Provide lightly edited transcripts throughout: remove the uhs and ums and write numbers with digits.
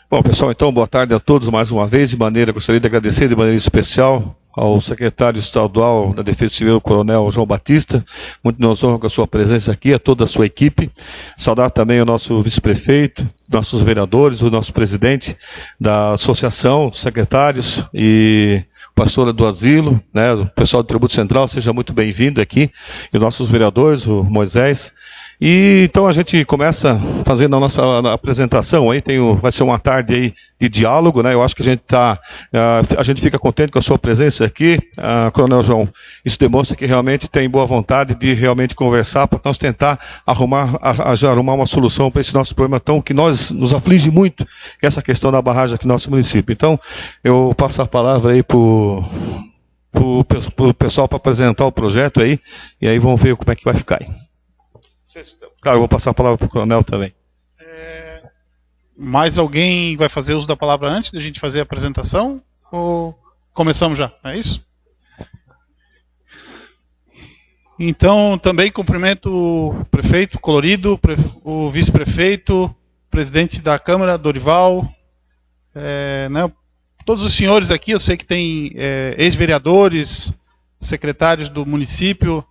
Bom, pessoal, então, boa tarde a todos mais uma vez. Gostaria de agradecer de maneira especial ao secretário estadual da Defesa Civil, Coronel João Batista. Muito nos honra com a sua presença aqui, a toda a sua equipe. Saudar também o nosso vice-prefeito, nossos vereadores, o nosso presidente da associação, secretários e pastora do asilo, né, o pessoal do Tributo Central, seja muito bem-vindo aqui, e os nossos vereadores, o Moisés. E então a gente começa fazendo a nossa apresentação aí, vai ser uma tarde aí de diálogo, né? Eu acho que a gente fica contente com a sua presença aqui, Coronel João. Isso demonstra que realmente tem boa vontade de realmente conversar para nós tentar arrumar uma solução para esse nosso problema que nos aflige muito, que é essa questão da barragem aqui no nosso município. Então, eu passo a palavra aí para o pessoal para apresentar o projeto aí, e aí vamos ver como é que vai ficar aí. Claro, eu vou passar a palavra para o coronel também. Mais alguém vai fazer uso da palavra antes da gente fazer a apresentação? Ou começamos já? É isso? Então, também cumprimento o prefeito Colorido, o vice-prefeito, presidente da Câmara, Dorival, né, todos os senhores aqui. Eu sei que tem ex-vereadores, secretários do município,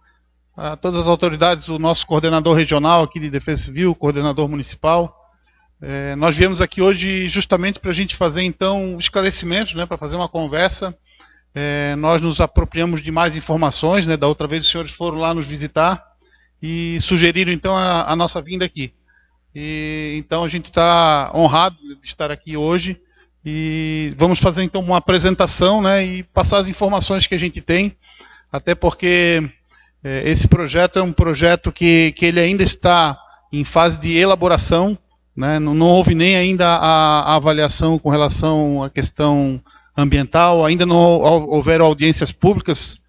a todas as autoridades, o nosso coordenador regional aqui de Defesa Civil, coordenador municipal. Nós viemos aqui hoje justamente para a gente fazer, então, esclarecimentos, né, para fazer uma conversa. Nós nos apropriamos de mais informações, né, da outra vez os senhores foram lá nos visitar e sugeriram, então, a nossa vinda aqui. Então, a gente está honrado de estar aqui hoje e vamos fazer, então, uma apresentação, né, e passar as informações que a gente tem, até porque esse projeto é um projeto que ele ainda está em fase de elaboração, né? Não houve nem ainda a avaliação com relação à questão ambiental, ainda não houveram audiências públicas,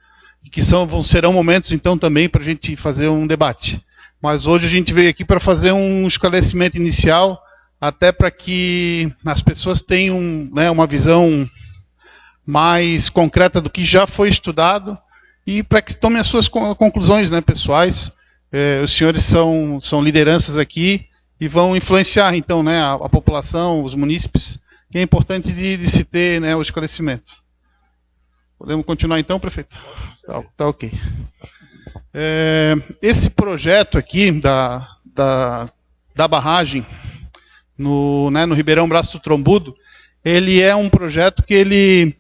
que serão momentos então também para a gente fazer um debate. Mas hoje a gente veio aqui para fazer um esclarecimento inicial, até para que as pessoas tenham, né, uma visão mais concreta do que já foi estudado, e para que tomem as suas conclusões, né, pessoais. Os senhores são lideranças aqui e vão influenciar, então, né, a população, os munícipes, que é importante de se ter, né, o esclarecimento. Podemos continuar então, prefeito? Tá ok. Esse projeto aqui da barragem no Ribeirão Braço do Trombudo, ele é um projeto que ele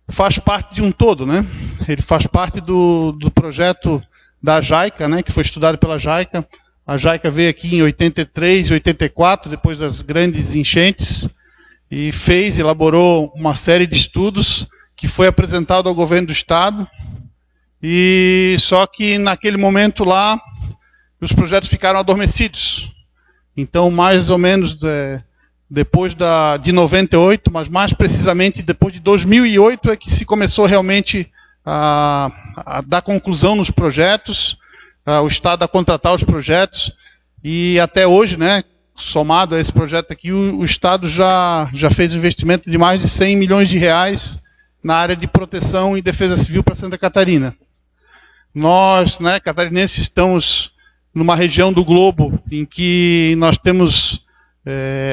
faz parte de um todo, né? Ele faz parte do projeto da JAICA, né, que foi estudado pela JAICA. A JAICA veio aqui em 83, 84, depois das grandes enchentes, e elaborou uma série de estudos que foi apresentado ao governo do estado. E só que naquele momento lá, os projetos ficaram adormecidos. Então, mais ou menos depois de 98, mas mais precisamente depois de 2008 é que se começou realmente a dar conclusão nos projetos, o Estado a contratar os projetos, e até hoje, né, somado a esse projeto aqui, o Estado já fez um investimento de mais de 100 milhões de reais na área de proteção e defesa civil para Santa Catarina. Nós, né, catarinenses, estamos numa região do globo em que nós temos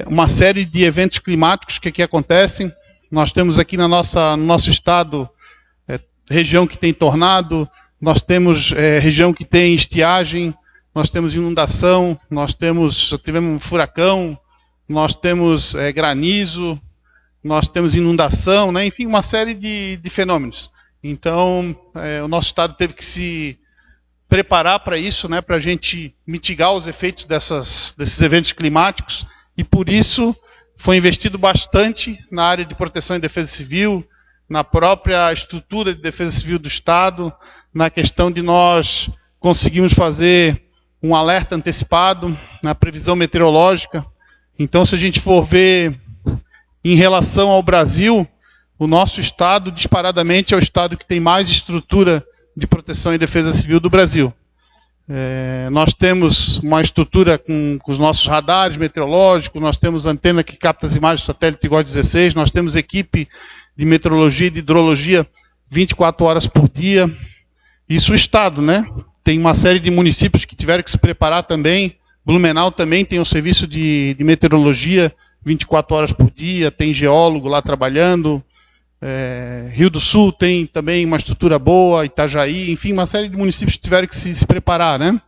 uma série de eventos climáticos que aqui acontecem. Nós temos aqui no nosso estado região que tem tornado, nós temos região que tem estiagem, nós temos inundação, tivemos um furacão, nós temos granizo, nós temos inundação, né? Enfim, uma série de fenômenos. Então, o nosso estado teve que se preparar para isso, né, para a gente mitigar os efeitos desses eventos climáticos, e por isso foi investido bastante na área de proteção e defesa civil, na própria estrutura de defesa civil do Estado, na questão de nós conseguirmos fazer um alerta antecipado, na previsão meteorológica. Então, se a gente for ver em relação ao Brasil, o nosso Estado, disparadamente, é o Estado que tem mais estrutura de proteção e defesa civil do Brasil. Nós temos uma estrutura com os nossos radares meteorológicos, nós temos antena que capta as imagens do satélite igual 16, nós temos equipe de meteorologia e de hidrologia 24 horas por dia. Isso o Estado, né? Tem uma série de municípios que tiveram que se preparar também. Blumenau também tem um serviço de meteorologia 24 horas por dia, tem geólogo lá trabalhando. Rio do Sul tem também uma estrutura boa, Itajaí, enfim, uma série de municípios que tiveram que se preparar, né?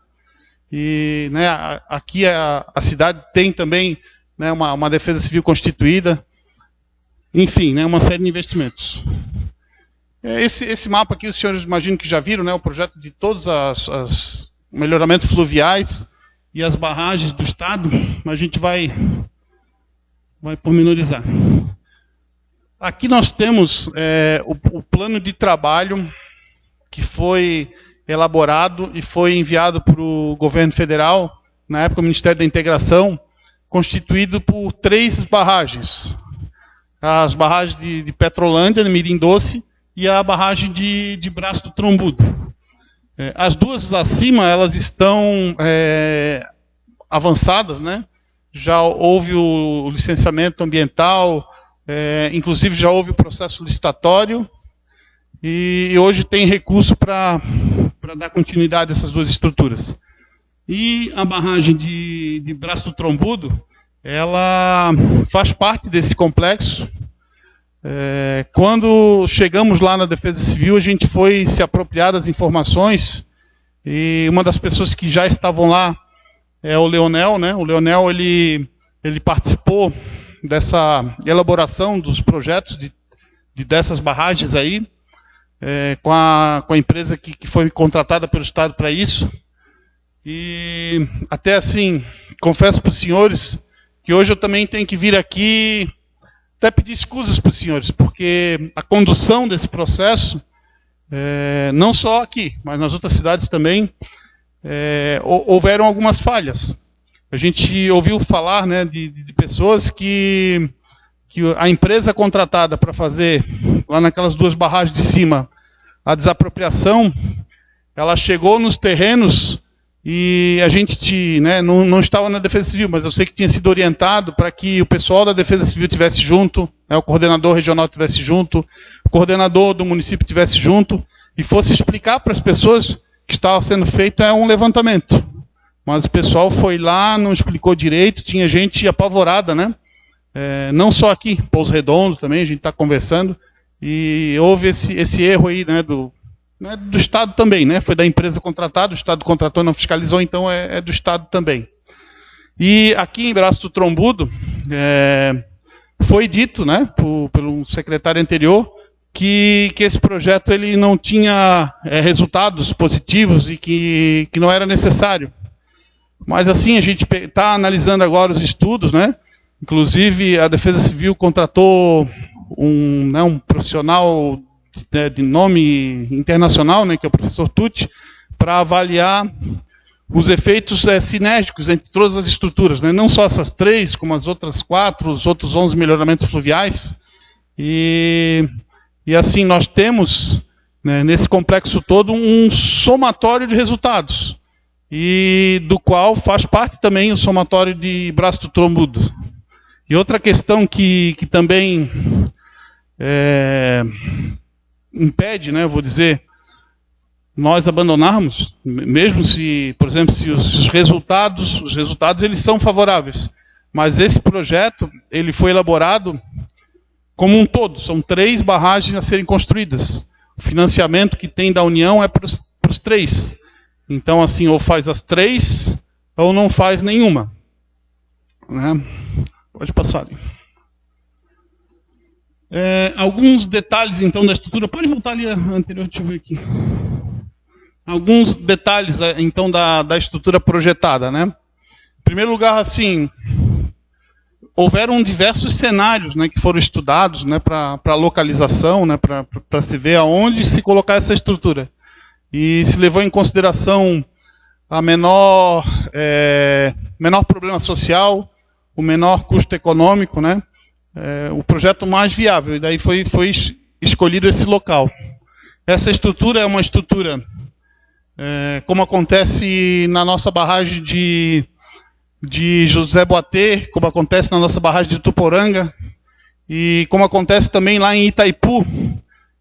E, né, aqui a cidade tem também, né, uma defesa civil constituída, enfim, né, uma série de investimentos. Esse mapa aqui, os senhores imagino que já viram, né, o projeto de todos os melhoramentos fluviais e as barragens do estado. A gente vai pormenorizar. Aqui nós temos o plano de trabalho que foi elaborado e foi enviado para o governo federal, na época o Ministério da Integração, constituído por 3 barragens. As barragens de Petrolândia, de Mirim Doce, e a barragem de Braço do Trombudo. As duas acima, elas estão avançadas, né? Já houve o licenciamento ambiental, inclusive já houve o processo licitatório, e hoje tem recurso para dar continuidade a essas duas estruturas. E a barragem de Braço do Trombudo, ela faz parte desse complexo. Quando chegamos lá na Defesa Civil, a gente foi se apropriar das informações, e uma das pessoas que já estavam lá é o Leonel, né? O Leonel, ele participou dessa elaboração dos projetos dessas barragens aí, com a empresa que foi contratada pelo Estado para isso. E até assim, confesso para os senhores que hoje eu também tenho que vir aqui até pedir escusas para os senhores, porque a condução desse processo, não só aqui, mas nas outras cidades também, houveram algumas falhas. A gente ouviu falar, né, de pessoas que a empresa contratada para fazer, lá naquelas duas barragens de cima, a desapropriação, ela chegou nos terrenos e a gente, né, não estava na Defesa Civil, mas eu sei que tinha sido orientado para que o pessoal da Defesa Civil estivesse junto, né, o coordenador regional estivesse junto, o coordenador do município estivesse junto, e fosse explicar para as pessoas que estava sendo feito um levantamento. Mas o pessoal foi lá, não explicou direito, tinha gente apavorada, né? Não só aqui, Pouso Redondo também, a gente está conversando, e houve esse erro aí, né, do Estado também, né? Foi da empresa contratada, o Estado contratou, não fiscalizou, então é do Estado também. E aqui em Braço do Trombudo, foi dito, né, pelo secretário anterior, que esse projeto ele não tinha resultados positivos e que não era necessário. Mas assim, a gente está analisando agora os estudos, né? Inclusive a Defesa Civil contratou um profissional de nome internacional, né, que é o professor Tucci, para avaliar os efeitos sinérgicos entre todas as estruturas, né? Não só essas 3, como as outras 4, os outros 11 melhoramentos fluviais. E assim, nós temos, né, nesse complexo todo um somatório de resultados, e do qual faz parte também o somatório de Braço do Trombudo. E outra questão que também impede, né, eu vou dizer, nós abandonarmos, mesmo se, por exemplo, se os resultados eles são favoráveis, mas esse projeto ele foi elaborado como um todo, são 3 barragens a serem construídas. O financiamento que tem da União é para os 3. Então, assim, ou faz as 3, ou não faz nenhuma. Né? Pode passar ali. Alguns detalhes, então, da estrutura. Pode voltar ali a anterior, deixa eu ver aqui. Alguns detalhes, então, da estrutura projetada, né? Em primeiro lugar, assim, houveram diversos cenários, né, que foram estudados, né, para localização, né, para se ver aonde se colocar essa estrutura. E se levou em consideração a menor problema social, o menor custo econômico, né, o projeto mais viável, e daí foi escolhido esse local. Essa estrutura é uma estrutura, como acontece na nossa barragem de José Boatê, como acontece na nossa barragem de Tuporanga, e como acontece também lá em Itaipu.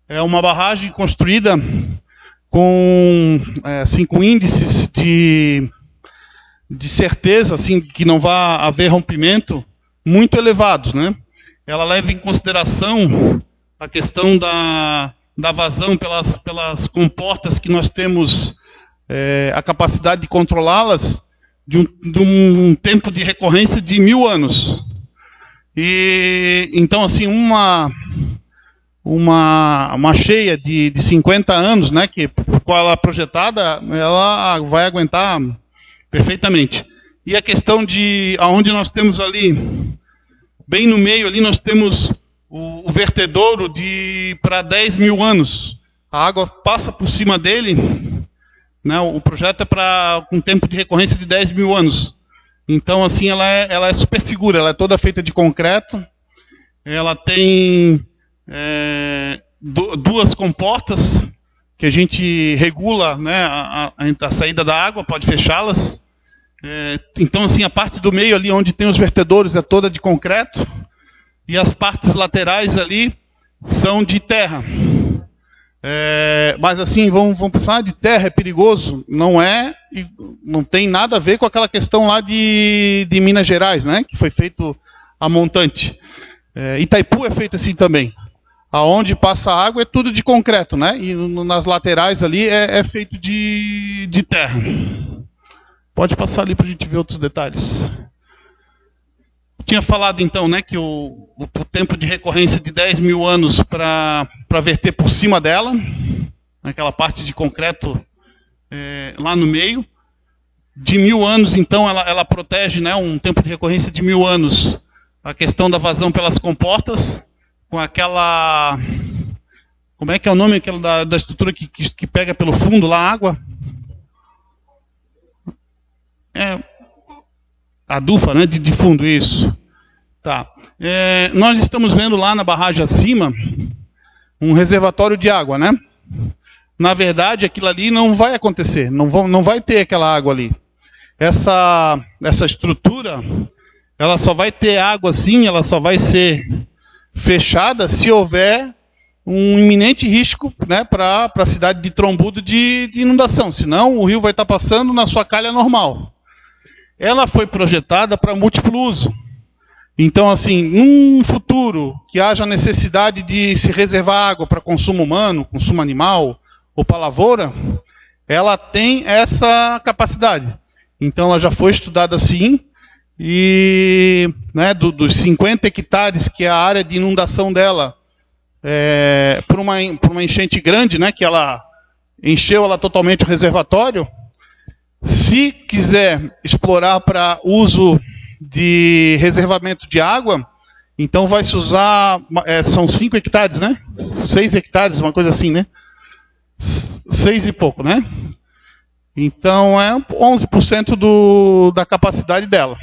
É uma barragem construída com índices de certeza, assim, que não vai haver rompimento, muito elevados, né? Ela leva em consideração a questão da vazão pelas comportas que nós temos a capacidade de controlá-las de um tempo de recorrência de 1000 anos. E então, assim, uma cheia de 50 anos, né, que com ela projetada, ela vai aguentar perfeitamente. E a questão de aonde nós temos ali, bem no meio ali, nós temos o vertedouro para 10.000 anos. A água passa por cima dele, né, o projeto é com tempo de recorrência de 10.000 anos. Então, assim, ela é super segura, ela é toda feita de concreto, ela tem duas comportas que a gente regula, né, a saída da água, pode fechá-las. Então, assim, a parte do meio ali, onde tem os vertedouros, é toda de concreto, e as partes laterais ali são de terra. Mas assim, vamos pensar, de terra é perigoso? Não é, e não tem nada a ver com aquela questão lá de Minas Gerais, né, que foi feito a montante. Itaipu é feito assim também. Aonde passa a água é tudo de concreto, né, e nas laterais ali é feito de terra. Pode passar ali para a gente ver outros detalhes. Tinha falado então, né, que o tempo de recorrência de 10.000 anos para verter por cima dela, naquela parte de concreto lá no meio. De 1000 anos, então, ela protege, né, um tempo de recorrência de 1000 anos, a questão da vazão pelas comportas, com aquela... Como é que é o nome aquela da estrutura que pega pelo fundo lá a água? A dufa, né, de fundo, isso. Tá. Nós estamos vendo lá na barragem acima um reservatório de água, né? Na verdade, aquilo ali não vai acontecer, não vai ter aquela água ali. Essa estrutura, ela só vai ter água assim, ela só vai ser fechada se houver um iminente risco, né, para a cidade de Trombudo de inundação. Senão, o rio vai estar passando na sua calha normal. Ela foi projetada para múltiplo uso. Então, assim, num futuro que haja necessidade de se reservar água para consumo humano, consumo animal ou para lavoura, ela tem essa capacidade. Então, ela já foi estudada assim, e, né, dos 50 hectares, que é a área de inundação dela, por uma enchente grande, né, que ela encheu totalmente o reservatório. Se quiser explorar para uso de reservamento de água, então vai se usar, são 5 hectares, né? 6 hectares, uma coisa assim, né? 6 e pouco, né? Então é 11% da capacidade dela,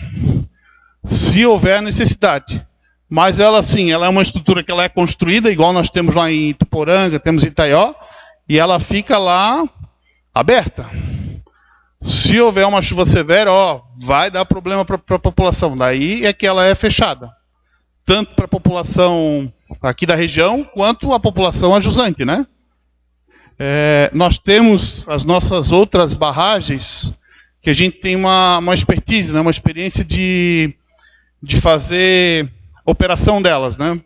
se houver necessidade. Mas ela, sim, ela é uma estrutura que ela é construída, igual nós temos lá em Ituporanga, temos em Itaió, e ela fica lá aberta. Se houver uma chuva severa, vai dar problema para a população. Daí é que ela é fechada. Tanto para a população aqui da região, quanto a população ajusante, né? Nós temos as nossas outras barragens, que a gente tem uma expertise, né? Uma experiência de fazer operação delas, né?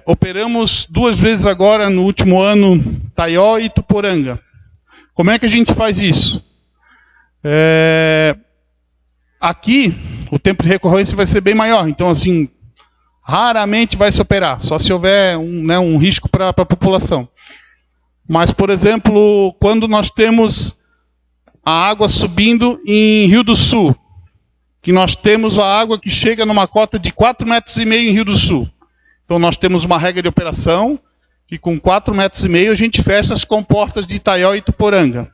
Operamos 2 vezes agora, no último ano, Itaió e Ituporanga. Como é que a gente faz isso? Aqui, o tempo de recorrência vai ser bem maior. Então, assim, raramente vai se operar, só se houver um risco para a população. Mas, por exemplo, quando nós temos a água subindo em Rio do Sul, que nós temos a água que chega numa cota de 4,5 metros em Rio do Sul. Então, nós temos uma regra de operação, que com 4,5 metros a gente fecha as comportas de Itaió e Ituporanga.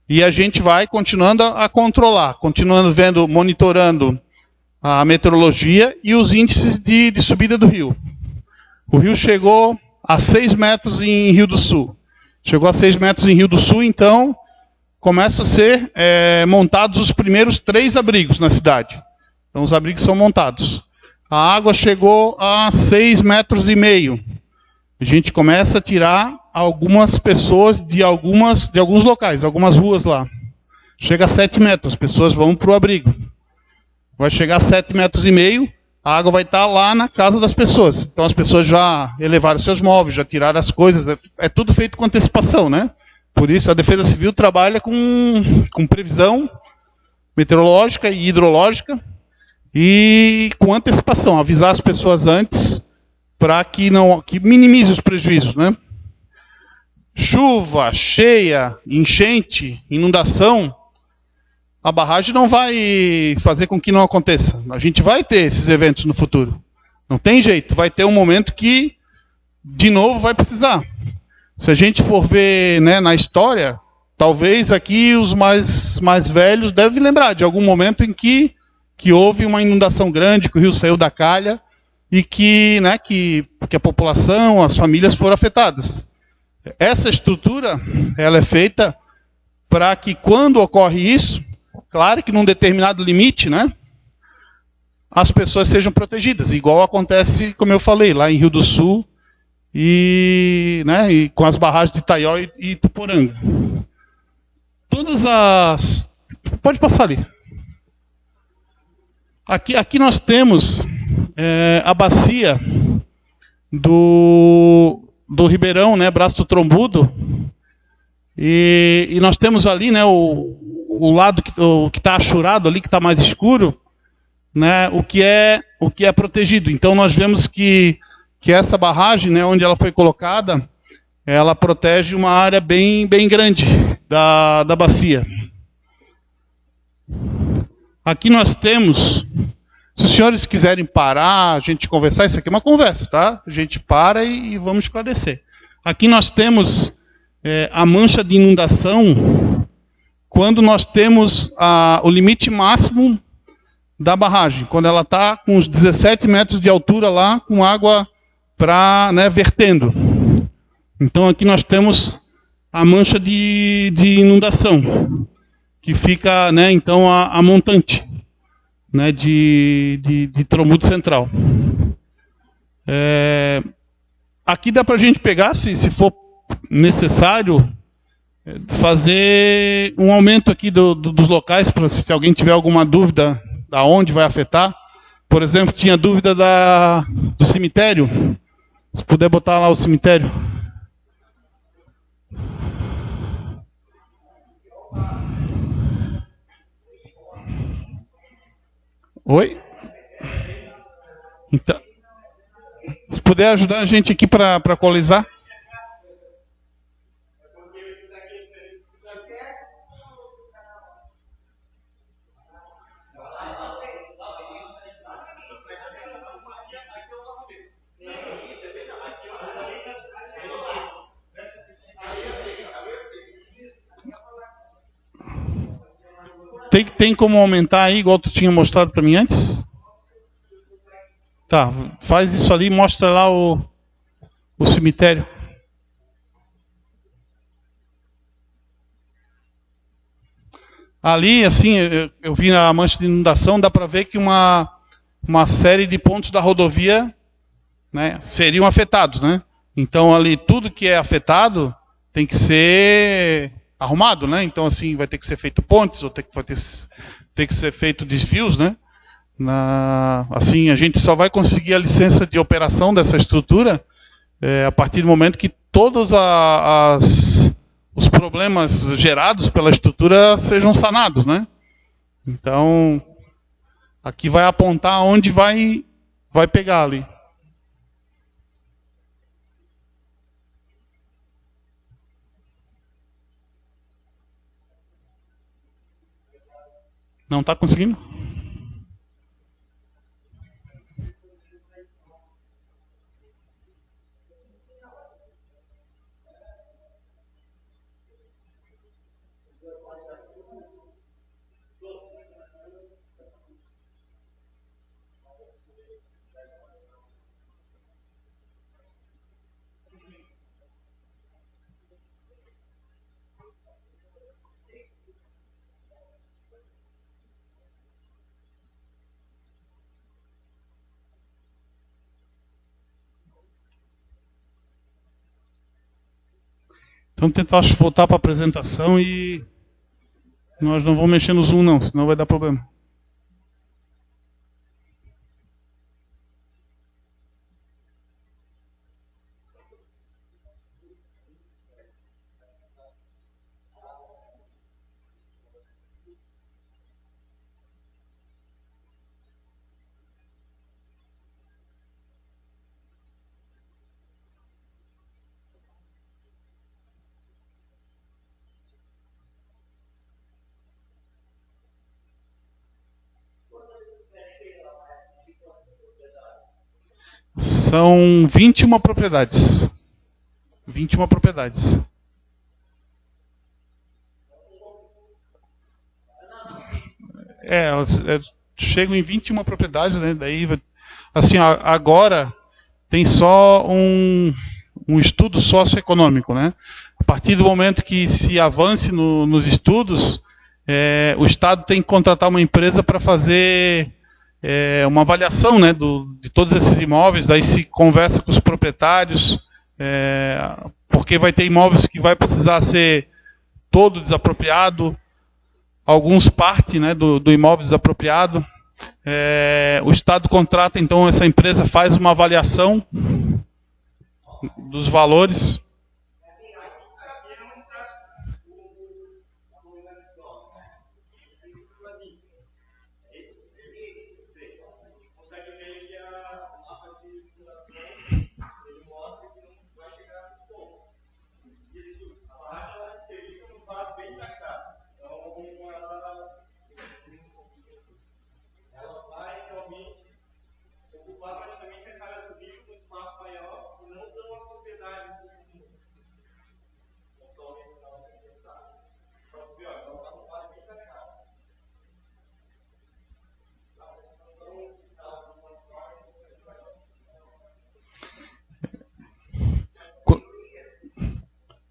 E a gente vai continuando a controlar, continuando monitorando a meteorologia e os índices de subida do rio. O rio chegou a 6 metros em Rio do Sul. Chegou a 6 metros em Rio do Sul, então começam a ser montados os primeiros 3 abrigos na cidade. Então os abrigos são montados. A água chegou a 6,5 metros. A gente começa a tirar algumas pessoas de alguns locais, algumas ruas lá. Chega a 7 metros, as pessoas vão para o abrigo. vai chegar a 7,5 metros, a água vai estar lá na casa das pessoas. Então as pessoas já elevaram seus móveis, já tiraram as coisas, é tudo feito com antecipação, né? Por isso a Defesa Civil trabalha com previsão meteorológica e hidrológica e com antecipação, avisar as pessoas antes para que minimize os prejuízos, né? Chuva, cheia, enchente, inundação, a barragem não vai fazer com que não aconteça. A gente vai ter esses eventos no futuro. Não tem jeito, vai ter um momento que, de novo, vai precisar. Se a gente for ver, né, na história, talvez aqui os mais velhos devem lembrar de algum momento em que houve uma inundação grande, que o rio saiu da calha e que a população, as famílias foram afetadas. Essa estrutura, ela é feita para que quando ocorre isso, claro que num determinado limite, né, as pessoas sejam protegidas, igual acontece, como eu falei, lá em Rio do Sul e com as barragens de Itaió e Ituporanga. Pode passar ali. Aqui nós temos a bacia do Ribeirão, né, Braço do Trombudo, e nós temos ali, né, o lado que está achurado ali, que está mais escuro, né, o que é protegido. Então nós vemos que essa barragem, né, onde ela foi colocada, ela protege uma área bem grande da bacia. Aqui nós temos, se os senhores quiserem parar, a gente conversar, isso aqui é uma conversa, tá? A gente para e vamos esclarecer. Aqui nós temos a mancha de inundação quando nós temos o limite máximo da barragem, quando ela está com uns 17 metros de altura lá, com água vertendo. Então aqui nós temos a mancha de inundação, que fica, né, então a montante, né, de Trombudo Central. Aqui dá para a gente pegar, se for necessário, fazer um aumento aqui dos locais, para se alguém tiver alguma dúvida da onde vai afetar. Por exemplo, tinha dúvida do cemitério. Se puder botar lá o cemitério. Oi? Então, se puder ajudar a gente aqui para equalizar. Tem como aumentar aí, igual tu tinha mostrado para mim antes? Tá, faz isso ali e mostra lá o cemitério. Ali, assim, eu vi a mancha de inundação, dá para ver que uma série de pontos da rodovia, né, seriam afetados, né? Então ali tudo que é afetado tem que ser arrumado, né? Então assim vai ter que ser feito pontes, ou vai ter que ser feito desvios, né? Assim a gente só vai conseguir a licença de operação dessa estrutura a partir do momento que todos os problemas gerados pela estrutura sejam sanados, né? Então aqui vai apontar onde vai pegar ali. Não está conseguindo? Vamos tentar voltar para a apresentação e nós não vamos mexer no Zoom não, senão vai dar problema. São 21 propriedades. 21 propriedades. Elas chegam em 21 propriedades, né? Daí, assim, agora tem só um estudo socioeconômico, né? A partir do momento que se avance nos estudos, o Estado tem que contratar uma empresa para fazer uma avaliação, né, de todos esses imóveis. Daí se conversa com os proprietários, porque vai ter imóveis que vai precisar ser todo desapropriado, alguns parte, né, do imóvel desapropriado. O Estado contrata, então, essa empresa faz uma avaliação dos valores.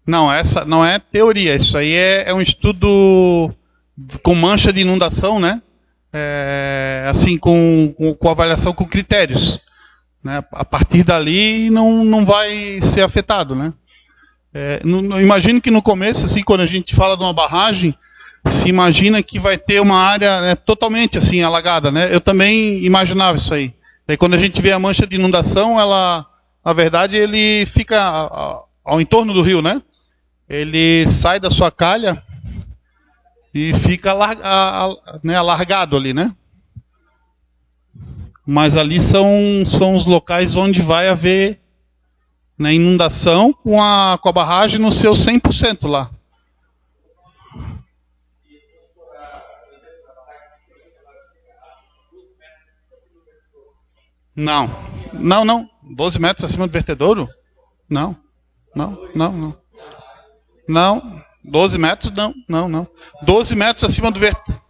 Não, essa não é teoria, isso aí é um estudo com mancha de inundação, né? Assim, com avaliação com critérios, né? A partir dali não vai ser afetado, né? Imagino que no começo, assim, quando a gente fala de uma barragem, se imagina que vai ter uma área, né, totalmente assim alagada, né? Eu também imaginava isso aí. Daí quando a gente vê a mancha de inundação, na verdade, ele fica ao entorno do rio, né? Ele sai da sua calha e fica alargado ali, né? Mas ali são os locais onde vai haver, né, inundação com a barragem no seu 100% lá. Não. 12 metros acima do vertedouro? Não. 12 metros, não. 12 metros acima do vertedouro.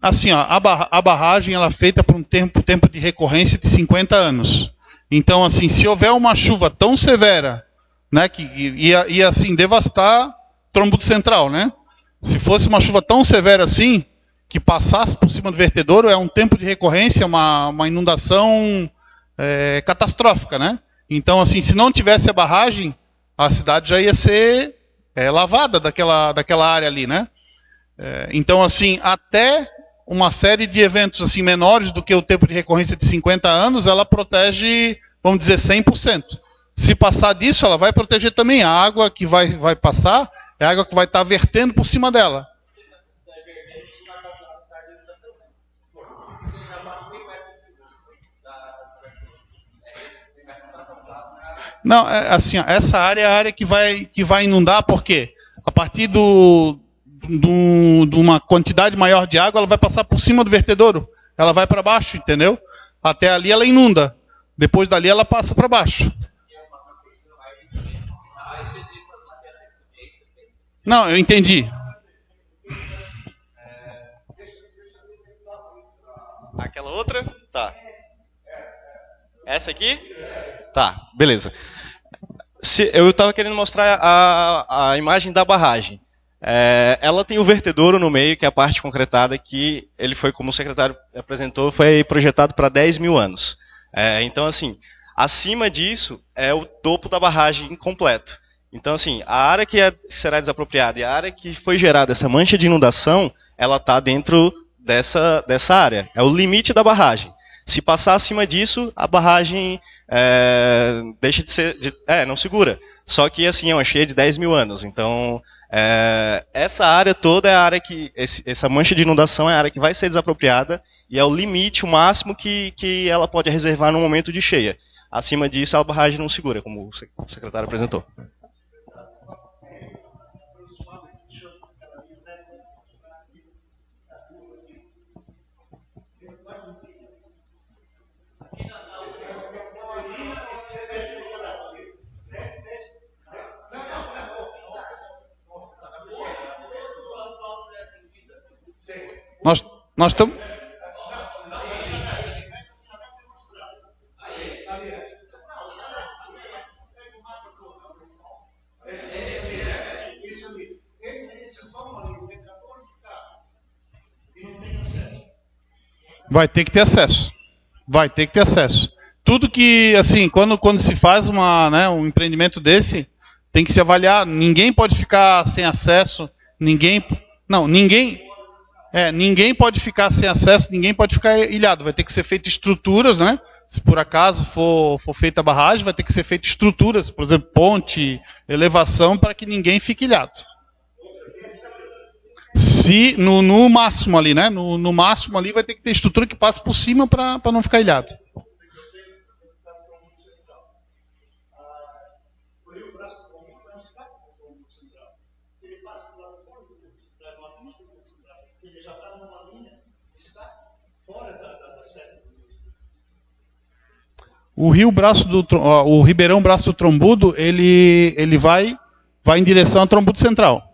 Assim, ó, a barragem ela é feita por um tempo de recorrência de 50 anos. Então, assim, se houver uma chuva tão severa, né, que ia assim, devastar Trombudo Central, né? Se fosse uma chuva tão severa assim, que passasse por cima do vertedouro, é um tempo de recorrência, uma inundação catastrófica, né? Então, assim, se não tivesse a barragem, a cidade já ia ser lavada daquela área ali, né? Então, assim, até uma série de eventos assim menores do que o tempo de recorrência de 50 anos, ela protege, vamos dizer, 100%. Se passar disso, ela vai proteger também. A água que vai passar é a água que vai estar vertendo por cima dela. Não, assim, essa área é a área que vai inundar, porque a partir de uma quantidade maior de água, ela vai passar por cima do vertedouro. Ela vai para baixo, entendeu? Até ali ela inunda. Depois dali ela passa para baixo. Não, eu entendi. Aquela outra? Tá. Essa aqui? Tá, beleza. Eu estava querendo mostrar a imagem da barragem. Ela tem o vertedouro no meio, que é a parte concretada, que ele foi, como o secretário apresentou, foi projetado para 10 mil anos. Então, assim, acima disso é o topo da barragem completo. Então, assim, a área que será desapropriada e a área que foi gerada essa mancha de inundação, ela está dentro dessa área. É o limite da barragem. Se passar acima disso, a barragem deixa de ser... não segura. Só que, assim, é uma cheia de 10 mil anos. Então, essa área toda é a área que... Essa mancha de inundação é a área que vai ser desapropriada e é o limite, o máximo que ela pode reservar no momento de cheia. Acima disso, a barragem não segura, como o secretário apresentou. Nós estamos... Vai ter que ter acesso. Vai ter que ter acesso. Tudo que, assim, quando se faz um empreendimento desse, tem que se avaliar. Ninguém pode ficar sem acesso. Ninguém pode ficar sem acesso, ninguém pode ficar ilhado. Vai ter que ser feita estruturas, né? Se por acaso for feita a barragem, vai ter que ser feita estruturas, por exemplo, ponte, elevação, para que ninguém fique ilhado. Se no máximo ali, né? No máximo ali vai ter que ter estrutura que passe por cima para não ficar ilhado. O Ribeirão Braço do Trombudo, ele vai em direção ao Trombudo Central.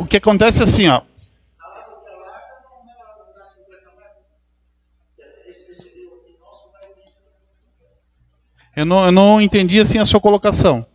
O que acontece é assim, ó. Eu não entendi assim a sua colocação.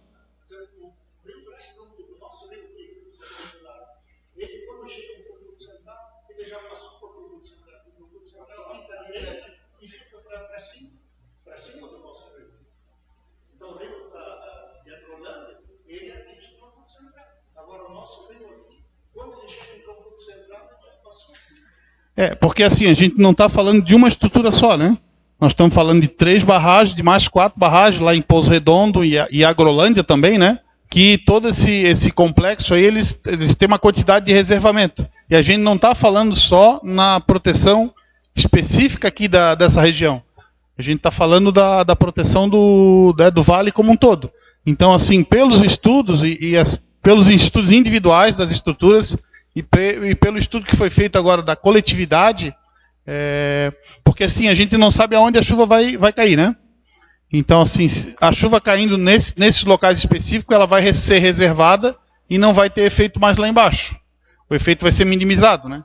Porque assim, a gente não está falando de uma estrutura só, né? Nós estamos falando de 3 barragens, de mais 4 barragens lá em Pouso Redondo e Agrolândia também, né? Que todo esse complexo aí, eles têm uma quantidade de reservamento. E a gente não está falando só na proteção específica aqui dessa região. A gente está falando da proteção do vale como um todo. Então, assim, pelos estudos pelos estudos individuais das estruturas e pelo estudo que foi feito agora da coletividade, porque assim, a gente não sabe aonde a chuva vai cair, né? Então, assim, a chuva caindo nesses locais específicos, ela vai ser reservada e não vai ter efeito mais lá embaixo. O efeito vai ser minimizado, né?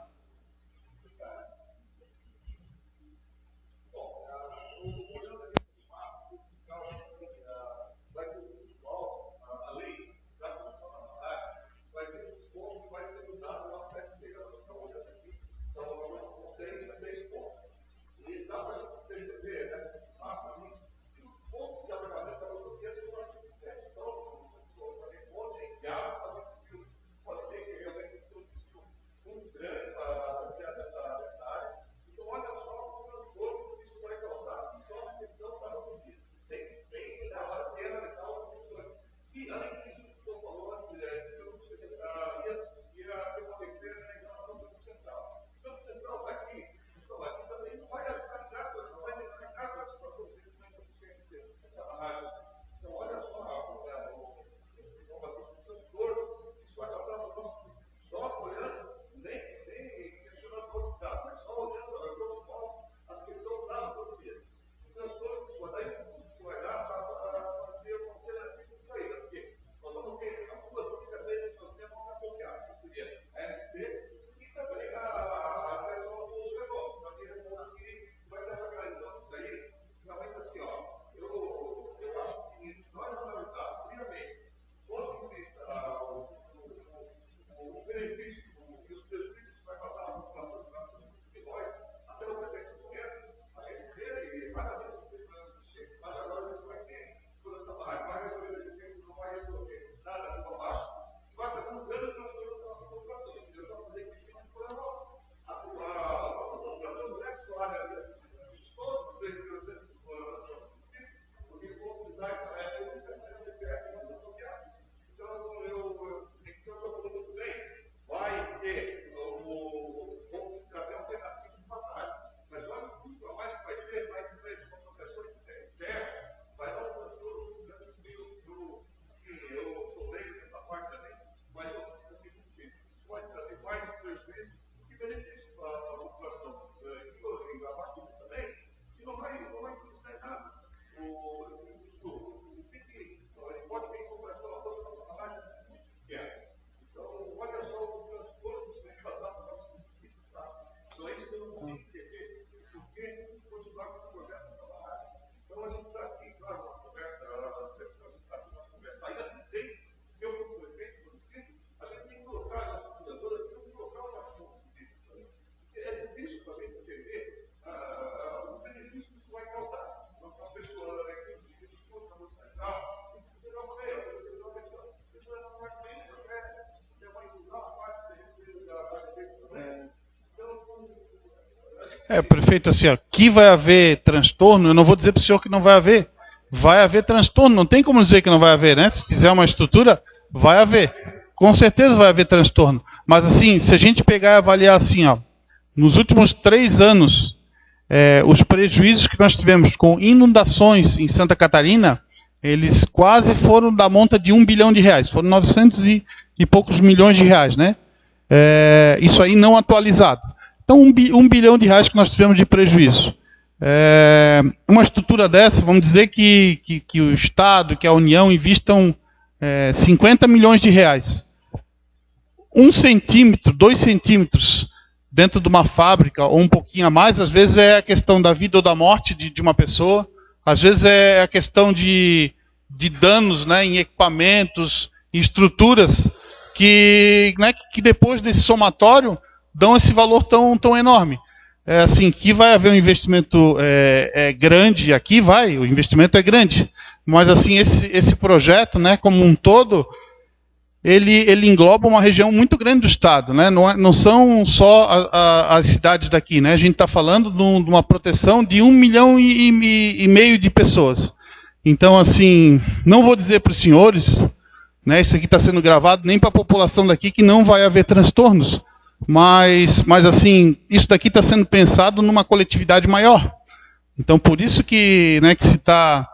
Prefeito, assim, ó, que vai haver transtorno, eu não vou dizer para o senhor que não vai haver. Vai haver transtorno, não tem como dizer que não vai haver, né? Se fizer uma estrutura, vai haver. Com certeza vai haver transtorno. Mas assim, se a gente pegar e avaliar assim, ó, nos últimos 3 anos, os prejuízos que nós tivemos com inundações em Santa Catarina, eles quase foram da monta de R$1 bilhão. Foram 900 e poucos milhões de reais, né? Isso aí não atualizado. Então, R$1 bilhão que nós tivemos de prejuízo. Uma estrutura dessa, vamos dizer que o Estado, que a União investam 50 milhões de reais. 1 centímetro, 2 centímetros dentro de uma fábrica, ou um pouquinho a mais, às vezes é a questão da vida ou da morte de uma pessoa, às vezes é a questão de danos, né, em equipamentos, em estruturas, que depois desse somatório dão esse valor tão enorme. Assim, que vai haver um investimento grande, aqui o investimento é grande, mas assim, esse projeto, né, como um todo, ele engloba uma região muito grande do estado, né? Não são só as cidades daqui, né? A gente está falando de uma proteção de 1,5 milhão de pessoas. Então, assim, não vou dizer para os senhores, né, isso aqui está sendo gravado, nem para a população daqui, que não vai haver transtornos, mas assim, isso daqui está sendo pensado numa coletividade maior. Então, por isso que se está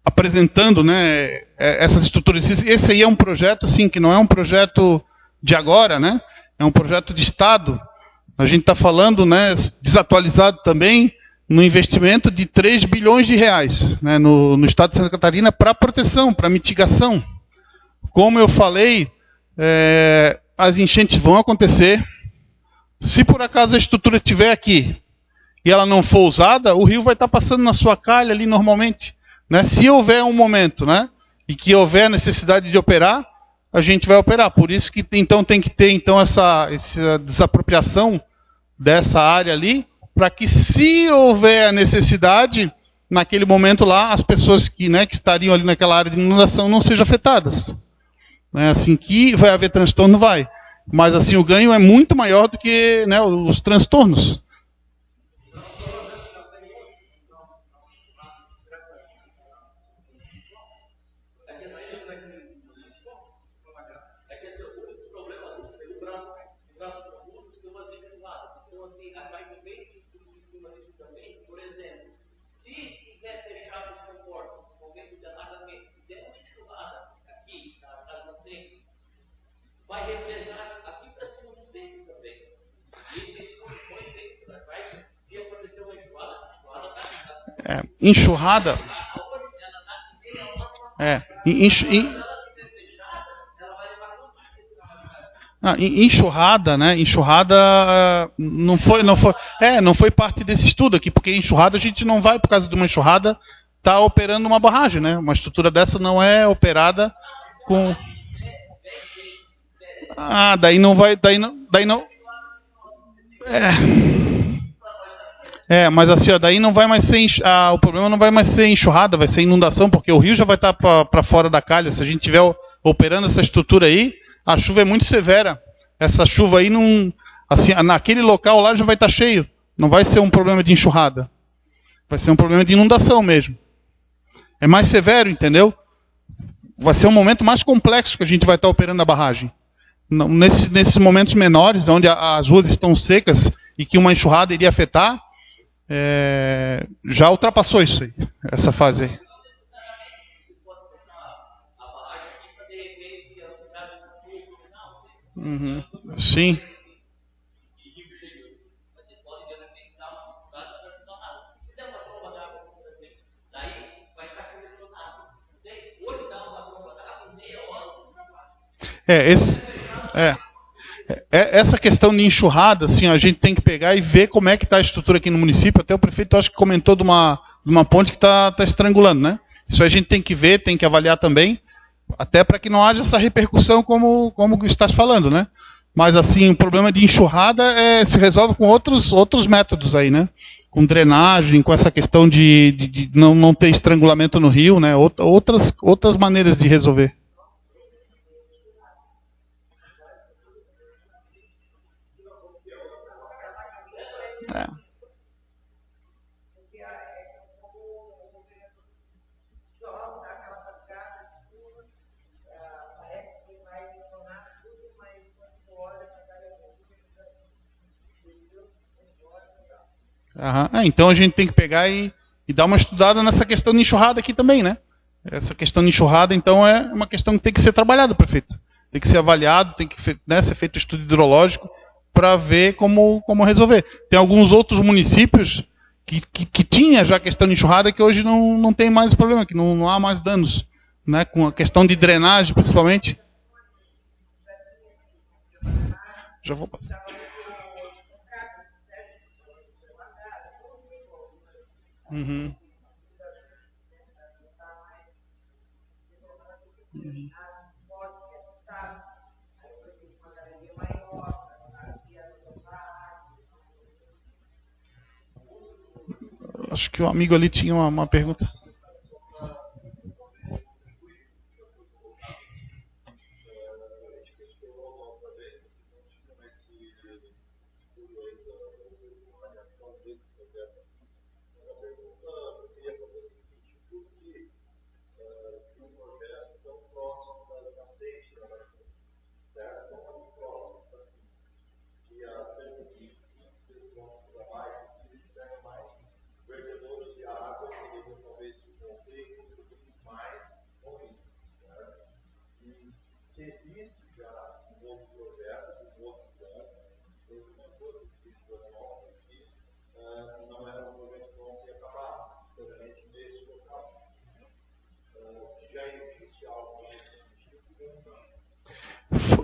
apresentando, né, essas estruturas. Esse aí é um projeto, assim, que não é um projeto de agora, né? É um projeto de Estado. A gente está falando, né, desatualizado também, no investimento de R$3 bilhões, né, no estado de Santa Catarina para proteção, para mitigação. Como eu falei, as enchentes vão acontecer. Se por acaso a estrutura estiver aqui e ela não for usada, o rio vai estar passando na sua calha ali normalmente, né? Se houver um momento, né, e que houver necessidade de operar, a gente vai operar. Por isso que então tem que ter essa desapropriação dessa área ali, para que, se houver a necessidade, naquele momento lá, as pessoas que estariam ali naquela área de inundação não sejam afetadas. Assim, que vai haver transtorno, vai. Mas assim, o ganho é muito maior do que, né, os transtornos. Enxurrada. Enxurrada, né? Enxurrada não foi parte desse estudo aqui, porque enxurrada a gente não vai, por causa de uma enxurrada, tá operando uma barragem, né? Uma estrutura dessa não é operada com. Daí não vai, daí não. Mas assim, daí não vai mais ser o problema não vai mais ser enxurrada, vai ser inundação, porque o rio já vai estar para fora da calha. Se a gente estiver operando essa estrutura aí, a chuva é muito severa. Essa chuva aí não, assim, naquele local lá já vai estar cheio. Não vai ser um problema de enxurrada. Vai ser um problema de inundação mesmo. É mais severo, entendeu? Vai ser um momento mais complexo que a gente vai estar operando a barragem. Nesses momentos menores, onde as ruas estão secas e que uma enxurrada iria afetar, já ultrapassou isso aí, essa fase aí. Sim. Essa questão de enxurrada, assim, a gente tem que pegar e ver como é que está a estrutura aqui no município. Até o prefeito, acho que comentou de uma ponte que está estrangulando, né? Isso a gente tem que ver, tem que avaliar também, até para que não haja essa repercussão como estás falando, né? Mas assim, o problema de enxurrada se resolve com outros métodos aí, né? Com drenagem, com essa questão de não ter estrangulamento no rio, né? Outras maneiras de resolver. É. Então a gente tem que pegar e dar uma estudada nessa questão de enxurrada aqui também, né? Essa questão de enxurrada, então, é uma questão que tem que ser trabalhada, prefeito. Tem que ser avaliado, tem que ser feito estudo hidrológico para ver como resolver. Tem alguns outros municípios que tinha já a questão de enxurrada que hoje não tem mais esse problema, que não há mais danos, né? Com a questão de drenagem, principalmente. Já vou passar. Uhum. Acho que o amigo ali tinha uma pergunta.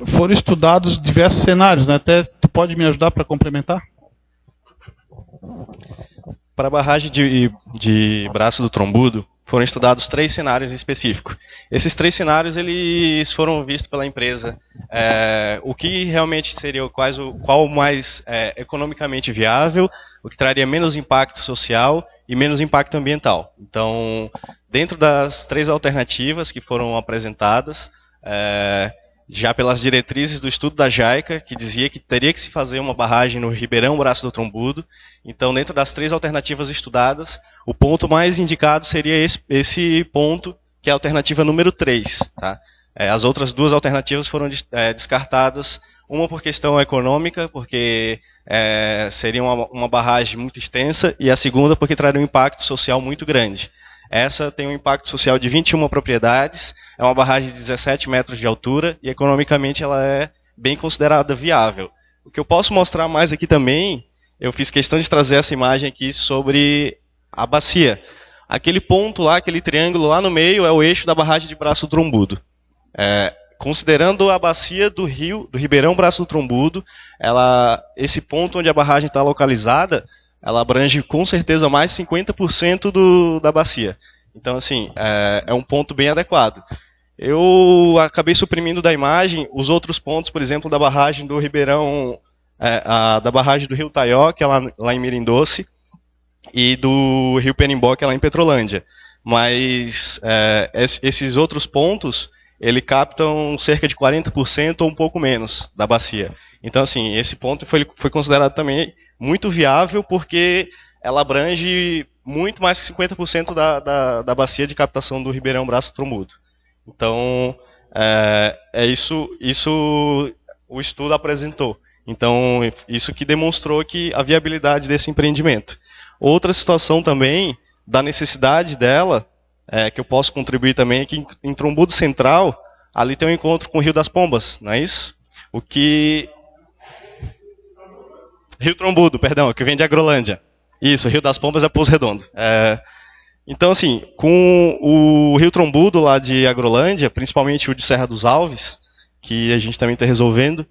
Foram estudados diversos cenários, né? Até tu pode me ajudar para complementar? Para a barragem de Braço do Trombudo, foram estudados 3 cenários específicos. Esses 3 cenários eles foram vistos pela empresa. O que realmente seria qual mais economicamente viável, o que traria menos impacto social e menos impacto ambiental. Então, dentro das 3 alternativas que foram apresentadas, já pelas diretrizes do estudo da JAICA, que dizia que teria que se fazer uma barragem no Ribeirão Braço do Trombudo. Então, dentro das 3 alternativas estudadas, o ponto mais indicado seria esse ponto, que é a alternativa número 3. Tá? As outras 2 alternativas foram descartadas, uma por questão econômica, porque seria uma barragem muito extensa, e a segunda porque traria um impacto social muito grande. Essa tem um impacto social de 21 propriedades, é uma barragem de 17 metros de altura e economicamente ela é bem considerada viável. O que eu posso mostrar mais aqui também, eu fiz questão de trazer essa imagem aqui sobre a bacia. Aquele ponto lá, aquele triângulo lá no meio é o eixo da barragem de Braço do Trombudo. Considerando a bacia do Ribeirão Braço do Trombudo, esse ponto onde a barragem está localizada, ela abrange com certeza mais 50% da bacia. Então, assim, é um ponto bem adequado. Eu acabei suprimindo da imagem os outros pontos, por exemplo, da barragem do Ribeirão, da barragem do Rio Taió, que é lá em Mirim Doce, e do Rio Perimbó, que é lá em Petrolândia. Mas esses outros pontos, ele captam cerca de 40% ou um pouco menos da bacia. Então, assim, esse ponto foi considerado também muito viável, porque ela abrange muito mais que 50% da bacia de captação do Ribeirão Braço do Trombudo. Então, isso o estudo apresentou. Então, isso que demonstrou que a viabilidade desse empreendimento. Outra situação também, da necessidade dela, que eu posso contribuir também, é que em Trombudo Central, ali tem um encontro com o Rio das Pombas, não é isso? Rio Trombudo, perdão, que vem de Agrolândia. Isso, Rio das Pombas é Pouso Redondo. Então, assim, com o Rio Trombudo lá de Agrolândia, principalmente o de Serra dos Alves, que a gente também está resolvendo,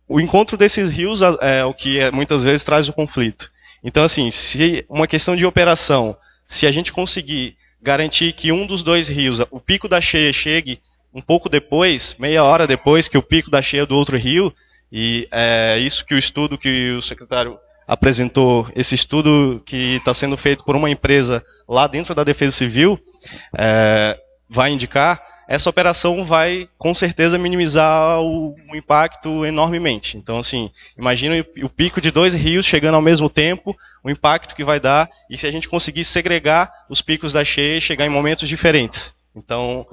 o encontro desses rios é o que muitas vezes traz o conflito. Então, assim, se uma questão de operação, se a gente conseguir garantir que um dos 2 rios, o pico da cheia, chegue um pouco depois, meia hora depois que o pico da cheia do outro rio, e é isso que o estudo que o secretário apresentou, esse estudo que está sendo feito por uma empresa lá dentro da Defesa Civil, vai indicar, essa operação vai, com certeza, minimizar o impacto enormemente. Então, assim, imagina o pico de 2 rios chegando ao mesmo tempo, o impacto que vai dar, e se a gente conseguir segregar os picos da cheia e chegar em momentos diferentes. Então,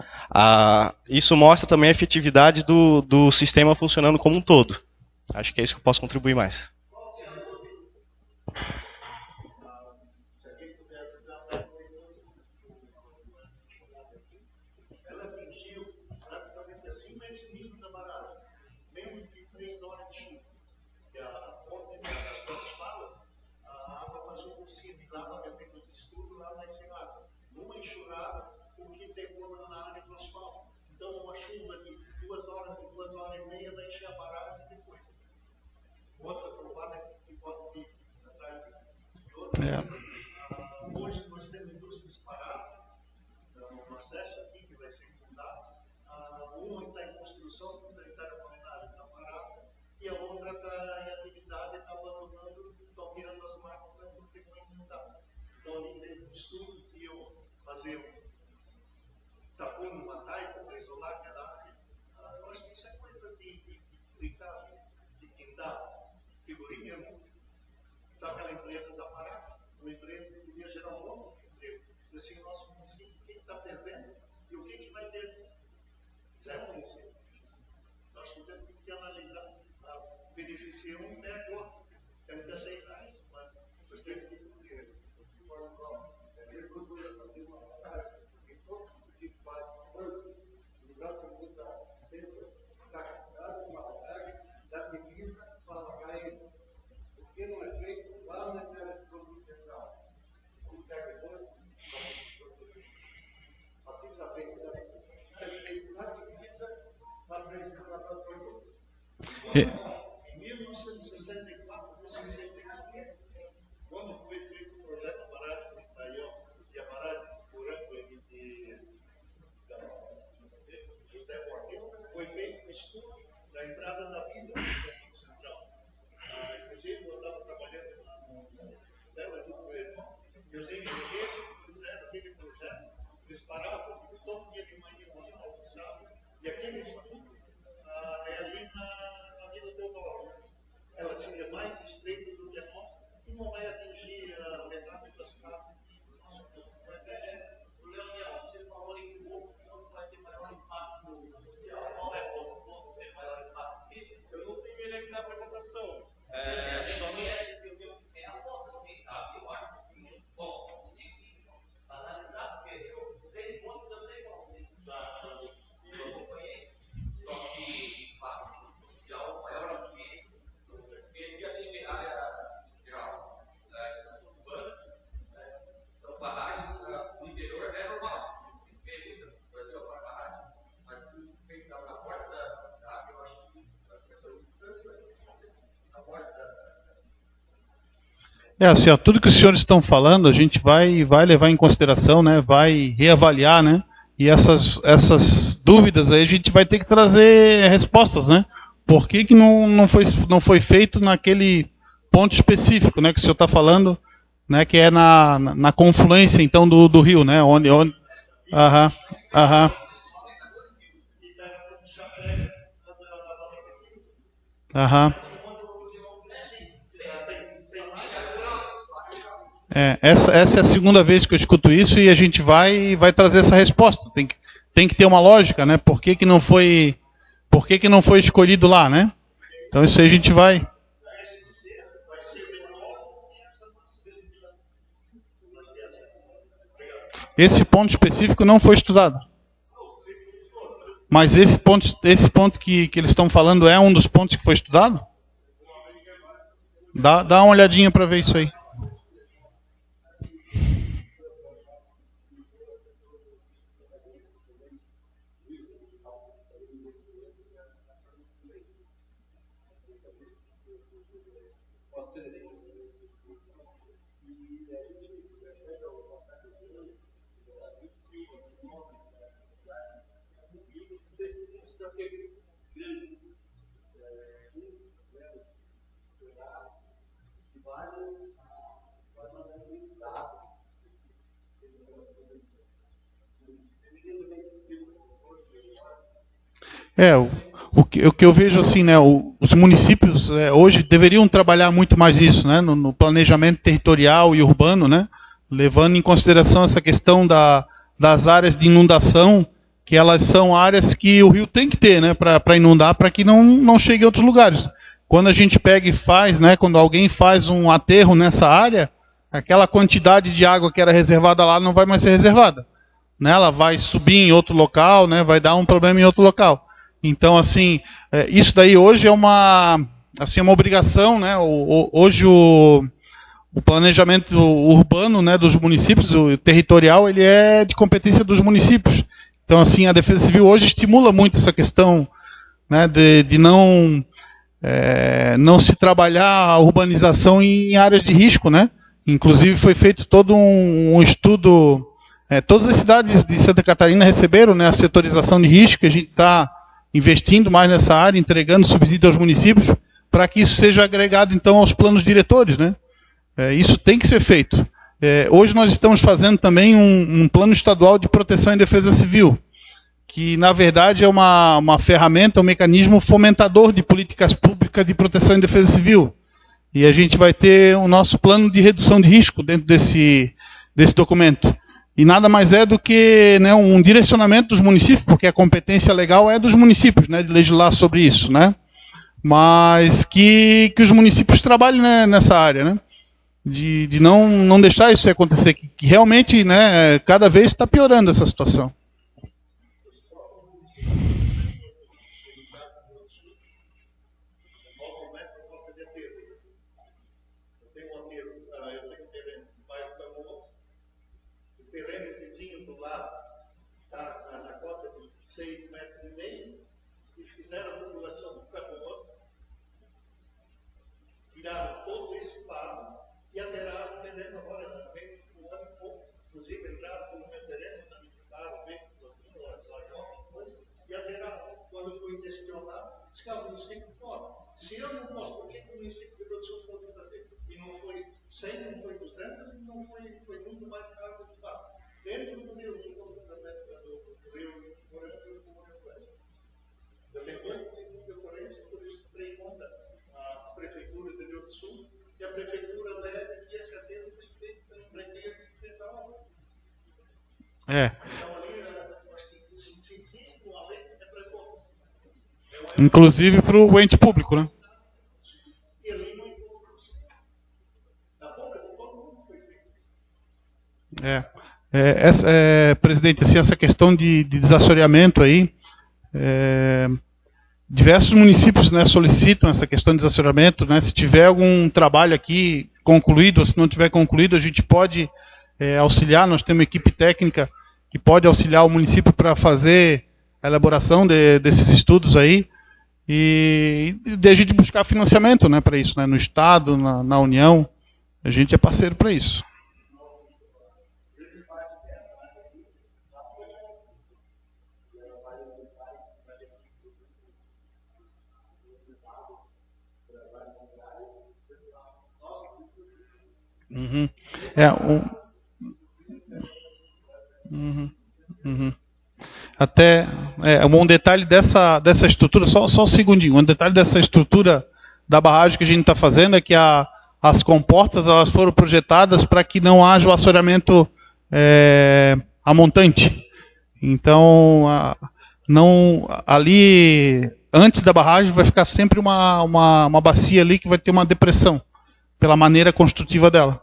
isso mostra também a efetividade do sistema funcionando como um todo. Acho que é isso que eu posso contribuir mais. Hoje nós temos indústrias paradas, no processo aqui que vai ser fundado. Uma está em construção, comunitária comunitária está parada, e a outra está em atividade, está abandonando, estão virando as máquinas porque não é mudado. Então, ali teve um estudo que eu fazer está pondo uma taipa para isolar cada área. Eu acho que isso é coisa de brincar, de pintar figurinha. Então, aquela empresa está parada. Uma empresa que podia gerar um monte de emprego. E assim, o nosso município, o que está perdendo e o que vai ter? Já é um município. Nós temos que analisar, beneficiar um e outro. Temos que aceitar isso, mas nós temos que entender. Eu procuro fazer uma análise, porque todo mundo que faz banco, no lugar do mundo está carregado uma bagagem da divisa para pagar ele. Por que não é feito lá na área de produto central? Como pega banco, assim está feito. Na divisa para prejudicar o produto. Em 1964, 1965, quando foi feito o projeto Barate de Itaião e a Barate de Durango de José Joaquim, foi feito um estudo da entrada da vida no produto central. Inclusive, eu estava trabalhando no governo, e os engenheiros fizeram aquele projeto, eles paravam todo dia de manhã, almoçavam, e aquele estudo é ali na Vila Teodoro. Ela seria mais estreita do que a nossa e não vai atingir a metade das casas. O Leonel, você falou em que o outro vai ter maior impacto social. Qual é o ponto que tem maior impacto? Eu não tenho ele aqui na apresentação. Só no... É a foto, assim, sabe? Eu acho que muito bom. Analisar, porque eu sei quanto eu sei como eu acompanhei. Só que impacto social maior do que isso. Porque já tem área geral, urbana, então barragem no interior é normal. Tem Brasil para barragem, mas tem que estar na porta da água, eu acho que na porta da. Assim, ó, tudo que os senhores estão falando, a gente vai levar em consideração, né? Vai reavaliar, né? E essas dúvidas aí a gente vai ter que trazer respostas, né? Por que não foi feito naquele ponto específico, né? Que o senhor está falando, né? Que é na confluência, então, do rio, né? Onde aham. Aham. Essa é a segunda vez que eu escuto isso e a gente vai trazer essa resposta. Tem que ter uma lógica, né? Por que não foi escolhido lá, né? Então isso aí a gente vai. Esse ponto específico não foi estudado. Mas esse ponto que eles estão falando é um dos pontos que foi estudado? Dá uma olhadinha para ver isso aí. O que eu vejo assim, né, os municípios hoje deveriam trabalhar muito mais isso, né, no planejamento territorial e urbano, né, levando em consideração essa questão das áreas de inundação, que elas são áreas que o rio tem que ter, né, para inundar, para que não chegue a outros lugares. Quando a gente pega e faz, né, quando alguém faz um aterro nessa área, aquela quantidade de água que era reservada lá não vai mais ser reservada, né, ela vai subir em outro local, né, vai dar um problema em outro local. Então, assim, isso daí hoje é uma obrigação, né? Hoje o planejamento urbano, né, dos municípios, o territorial, ele é de competência dos municípios. Então, assim, a Defesa Civil hoje estimula muito essa questão, né, de não se trabalhar a urbanização em áreas de risco, né? Inclusive foi feito todo um estudo, todas as cidades de Santa Catarina receberam, né, a setorização de risco, que a gente está investindo mais nessa área, entregando subsídio aos municípios, para que isso seja agregado, então, aos planos diretores, né? Isso tem que ser feito. Hoje nós estamos fazendo também um plano estadual de proteção e defesa civil, que, na verdade, é uma ferramenta, um mecanismo fomentador de políticas públicas de proteção e defesa civil. E a gente vai ter o nosso plano de redução de risco dentro desse documento. E nada mais é do que, né, um direcionamento dos municípios, porque a competência legal é dos municípios, né, de legislar sobre isso, né? Mas que os municípios trabalhem, né, nessa área, né? De não deixar isso acontecer, que realmente, né, cada vez está piorando essa situação. Tiraram todo esse paro e alteraram o terreno agora também, um ano e pouco. Inclusive, entraram com o meu terreno, também tiraram bem com e alteraram. Quando eu fui questionar, disse que o município pode. Se eu não posso, por que o município de Rio Sul pode fazer? E não foi 100, não foi 200, não foi muito mais caro do que estava. Dentro do Rio Sul, do Rio Grande do Oeste. Eu tenho 2 tipos de ocorrência, por isso entrei em conta a Prefeitura do Rio do Sul, que a Prefeitura leve que esse atendo o presidente também pretende enfrentar a obra. Então, ali, acho que se existe uma lei, é para todos. Inclusive para o ente público, né? E ali não encontra. Na boca de todo mundo foi feito. Presidente, assim, essa questão de desassoreamento aí, diversos municípios, né, solicitam essa questão de desassoreamento, né? Se tiver algum trabalho aqui concluído, ou se não tiver concluído, a gente pode auxiliar. Nós temos uma equipe técnica que pode auxiliar o município para fazer a elaboração desses estudos aí e de a gente buscar financiamento, né, para isso, né, no Estado, na União. A gente é parceiro para isso. Uhum. Até um detalhe dessa estrutura, só um segundinho, um detalhe dessa estrutura da barragem que a gente está fazendo é que as comportas elas foram projetadas para que não haja o assoreamento a montante. Então, ali, antes da barragem, vai ficar sempre uma bacia ali que vai ter uma depressão, pela maneira construtiva dela.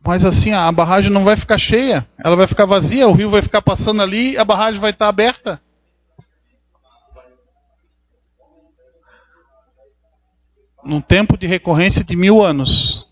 Mas assim, a barragem não vai ficar cheia, ela vai ficar vazia, o rio vai ficar passando ali, a barragem vai estar aberta. num tempo de recorrência de 1000 anos.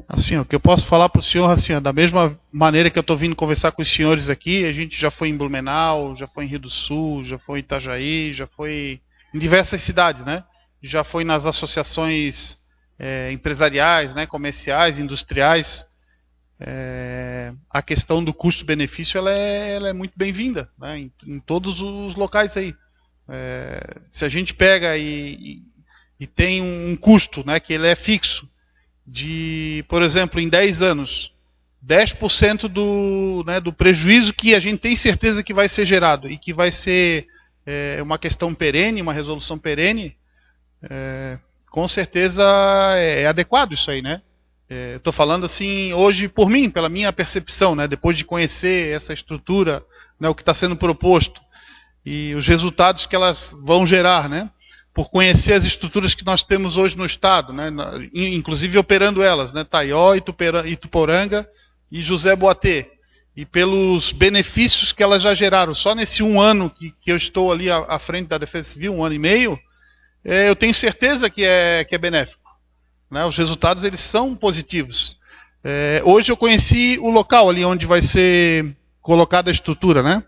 Assim, o que eu posso falar para o senhor, assim, da mesma maneira que eu estou vindo conversar com os senhores aqui, a gente já foi em Blumenau, já foi em Rio do Sul, já foi em Itajaí, já foi em diversas cidades, né? Já foi nas associações empresariais, né, comerciais, industriais. A questão do custo-benefício ela é muito bem-vinda, né, em todos os locais aí. Se a gente pega e tem um custo, né, que ele é fixo, de, por exemplo, em 10 anos, 10% do prejuízo que a gente tem certeza que vai ser gerado e que vai ser uma questão perene, uma resolução perene, com certeza é adequado isso aí, né? Estou falando assim hoje por mim, pela minha percepção, né? Depois de conhecer essa estrutura, né, o que está sendo proposto e os resultados que elas vão gerar, né? Por conhecer as estruturas que nós temos hoje no Estado, né? Inclusive operando elas, né? Taió, Ituporanga e José Boatê. E pelos benefícios que elas já geraram, só nesse 1 ano que eu estou ali à frente da Defesa Civil, 1 ano e meio, eu tenho certeza que é benéfico, né? Os resultados eles são positivos. Hoje eu conheci o local ali onde vai ser colocada a estrutura, né?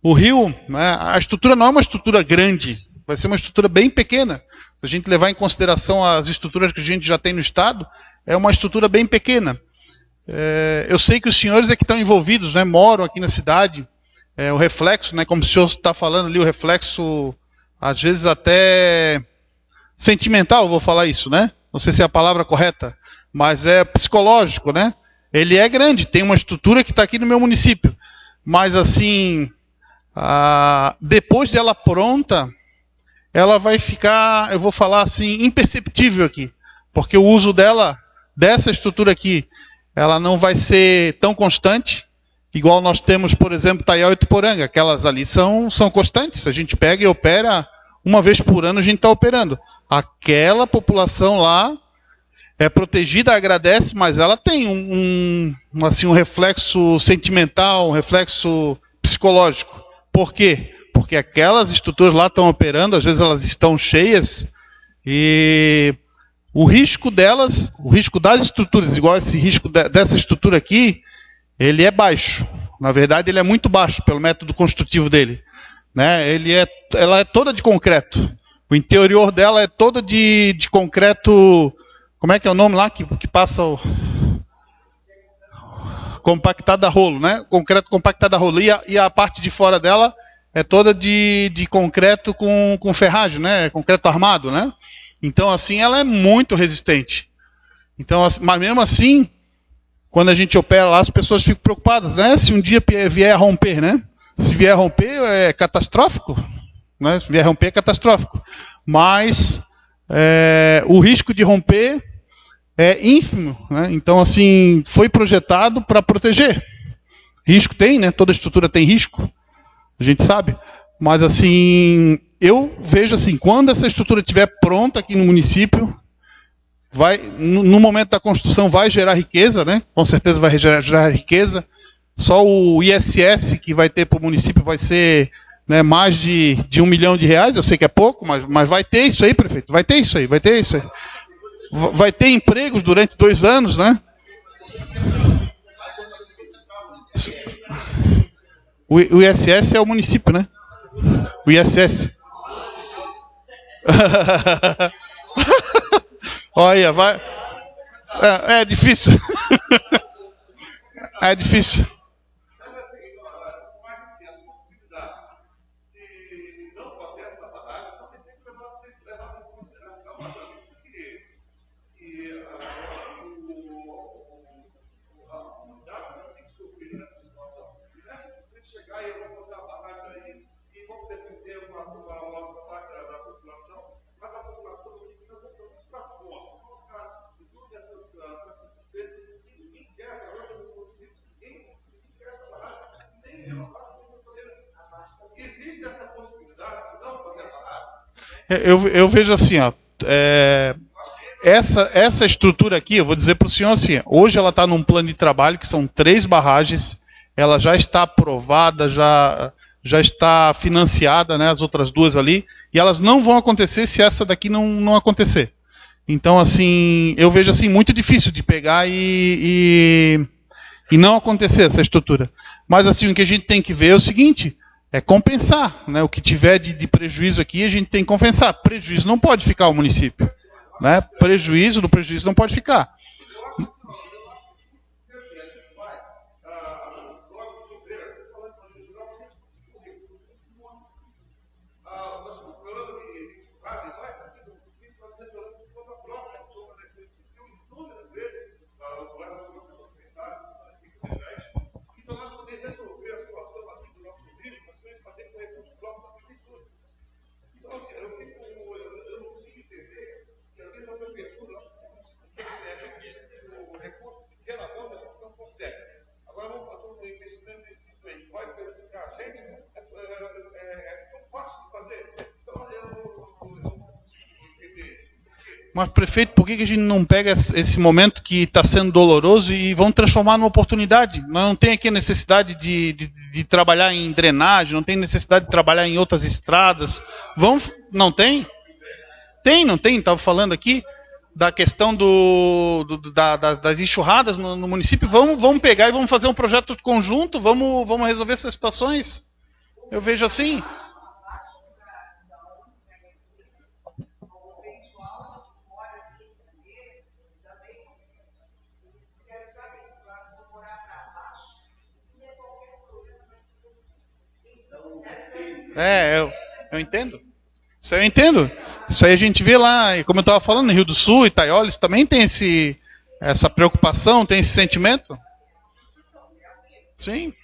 O Rio, né, a estrutura não é uma estrutura grande, vai ser uma estrutura bem pequena. Se a gente levar em consideração as estruturas que a gente já tem no Estado, é uma estrutura bem pequena. Eu sei que os senhores é que estão envolvidos, né, moram aqui na cidade. O reflexo, né, como o senhor está falando ali, o reflexo, às vezes até sentimental, vou falar isso, né? Não sei se é a palavra correta, mas é psicológico, né? Ele é grande, tem uma estrutura que está aqui no meu município. Mas assim, depois dela pronta, ela vai ficar, eu vou falar assim, imperceptível aqui. Porque o uso dela, dessa estrutura aqui, ela não vai ser tão constante, igual nós temos, por exemplo, Taió e Ituporanga. Aquelas ali são constantes. A gente pega e opera, uma vez por ano a gente está operando. Aquela população lá é protegida, agradece, mas ela tem um reflexo sentimental, um reflexo psicológico. Por quê? Porque aquelas estruturas lá estão operando, às vezes elas estão cheias, e o risco delas, o risco das estruturas, igual esse risco dessa estrutura aqui, ele é baixo. Na verdade, ele é muito baixo pelo método construtivo dele, né? Ela é toda de concreto. O interior dela é toda de concreto. Como é que é o nome lá que passa o compactado a rolo, né? Concreto compactado a rolo. E a parte de fora dela é toda de concreto com ferragem, né? Concreto armado, né? Então, assim, ela é muito resistente. Então, mas mesmo assim, quando a gente opera lá, as pessoas ficam preocupadas, né? Se um dia vier a romper, né? Se vier a romper, é catastrófico, né? Se vier a romper, é catastrófico. Mas o risco de romper é ínfimo, né? Então, assim, foi projetado para proteger. Risco tem, né? Toda estrutura tem risco, a gente sabe. Mas, assim, eu vejo assim, quando essa estrutura estiver pronta aqui no município, no momento da construção vai gerar riqueza, né? Com certeza vai gerar riqueza. Só o ISS que vai ter para o município vai ser, né, mais de R$1 milhão. Eu sei que é pouco, mas vai ter isso aí, prefeito. Vai ter isso aí. Vai ter empregos durante 2 anos, né? O ISS é o município, né? O ISS. Olha, vai. É difícil. É difícil. Eu vejo assim, ó, essa estrutura aqui, eu vou dizer para o senhor assim, hoje ela está num plano de trabalho que são 3 barragens, ela já está aprovada, já está financiada, né, as outras 2 ali, e elas não vão acontecer se essa daqui não acontecer. Então, assim, eu vejo assim muito difícil de pegar e não acontecer essa estrutura. Mas assim, o que a gente tem que ver é o seguinte, é compensar, né? O que tiver de prejuízo aqui, a gente tem que compensar. Prejuízo não pode ficar o município, né? Prejuízo não pode ficar. Mas, prefeito, por que a gente não pega esse momento que está sendo doloroso e vamos transformar numa oportunidade? Não tem aqui a necessidade de trabalhar em drenagem, não tem necessidade de trabalhar em outras estradas. Não tem? Não tem. Estava falando aqui da questão das enxurradas no município. Vamos pegar e vamos fazer um projeto conjunto, vamos resolver essas situações. Eu vejo assim. Eu entendo. Isso aí eu entendo. Isso aí a gente vê lá, como eu estava falando, no Rio do Sul, Itaiolis, também tem essa preocupação, tem esse sentimento. Sim.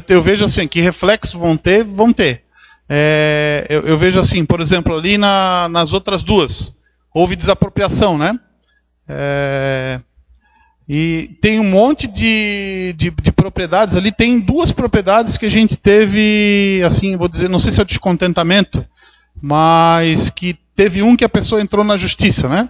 Eu vejo assim, que reflexos vão ter. Eu vejo assim, por exemplo, ali nas outras 2, houve desapropriação, né? E tem um monte de propriedades ali. Tem 2 propriedades que a gente teve, assim, vou dizer, não sei se é o descontentamento, mas que teve que a pessoa entrou na justiça, né?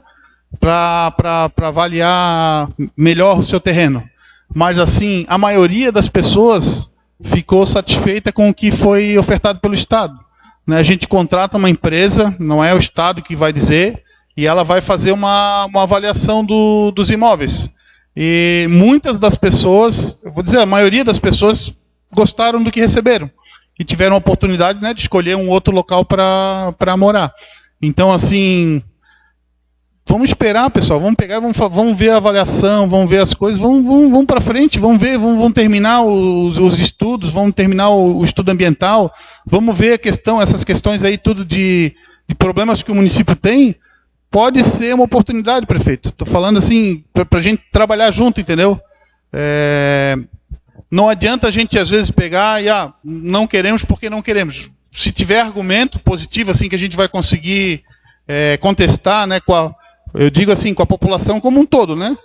Para avaliar melhor o seu terreno. Mas, assim, a maioria das pessoas ficou satisfeita com o que foi ofertado pelo Estado. Né? A gente contrata uma empresa, não é o Estado que vai dizer, e ela vai fazer uma avaliação dos imóveis. E muitas das pessoas, eu vou dizer, a maioria das pessoas gostaram do que receberam. E tiveram a oportunidade, né, de escolher um outro local para morar. Então, assim, vamos esperar, pessoal. Vamos pegar, vamos ver a avaliação, vamos ver as coisas, vamos para frente, vamos ver, vamos terminar os estudos, vamos terminar o estudo ambiental, vamos ver essas questões aí, tudo de problemas que o município tem. Pode ser uma oportunidade, prefeito. Estou falando assim, para a gente trabalhar junto, entendeu? Não adianta a gente, às vezes, pegar e, não queremos porque não queremos. Se tiver argumento positivo, assim, que a gente vai conseguir contestar, né, eu digo assim, com a população como um todo, né?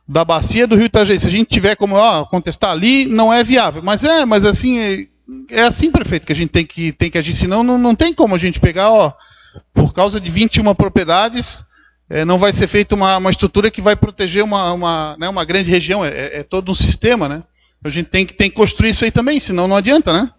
Da bacia do Rio Itajaí. Se a gente tiver como contestar ali, não é viável. Mas assim, é assim, prefeito, que a gente tem que agir. Senão não tem como a gente pegar, por causa de 21 propriedades, não vai ser feita uma estrutura que vai proteger uma grande região. É todo um sistema, né? A gente tem que construir isso aí também, senão não adianta, né?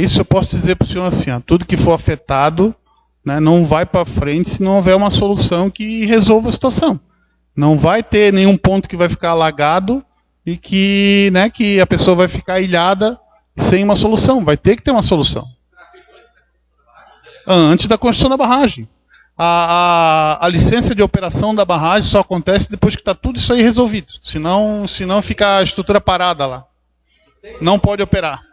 Isso eu posso dizer para o senhor assim, tudo que for afetado, né, não vai para frente se não houver uma solução que resolva a situação. Não vai ter nenhum ponto que vai ficar alagado e que a pessoa vai ficar ilhada sem uma solução. Vai ter que ter uma solução. Antes da construção da barragem. A licença de operação da barragem só acontece depois que está tudo isso aí resolvido. Senão fica a estrutura parada lá. Não pode operar.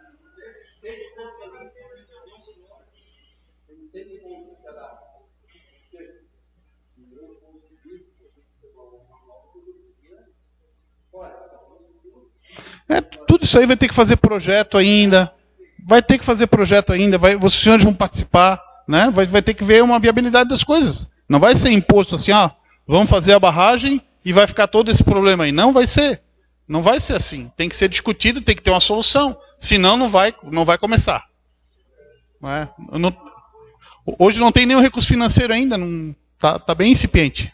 Tudo isso aí vai ter que fazer projeto ainda. Os senhores vão participar, né? Vai ter que ver uma viabilidade das coisas. Não vai ser imposto assim, vamos fazer a barragem e vai ficar todo esse problema aí. Não vai ser. Não vai ser assim. Tem que ser discutido, tem que ter uma solução. Senão não vai começar. Hoje não tem nenhum recurso financeiro ainda. Tá bem incipiente.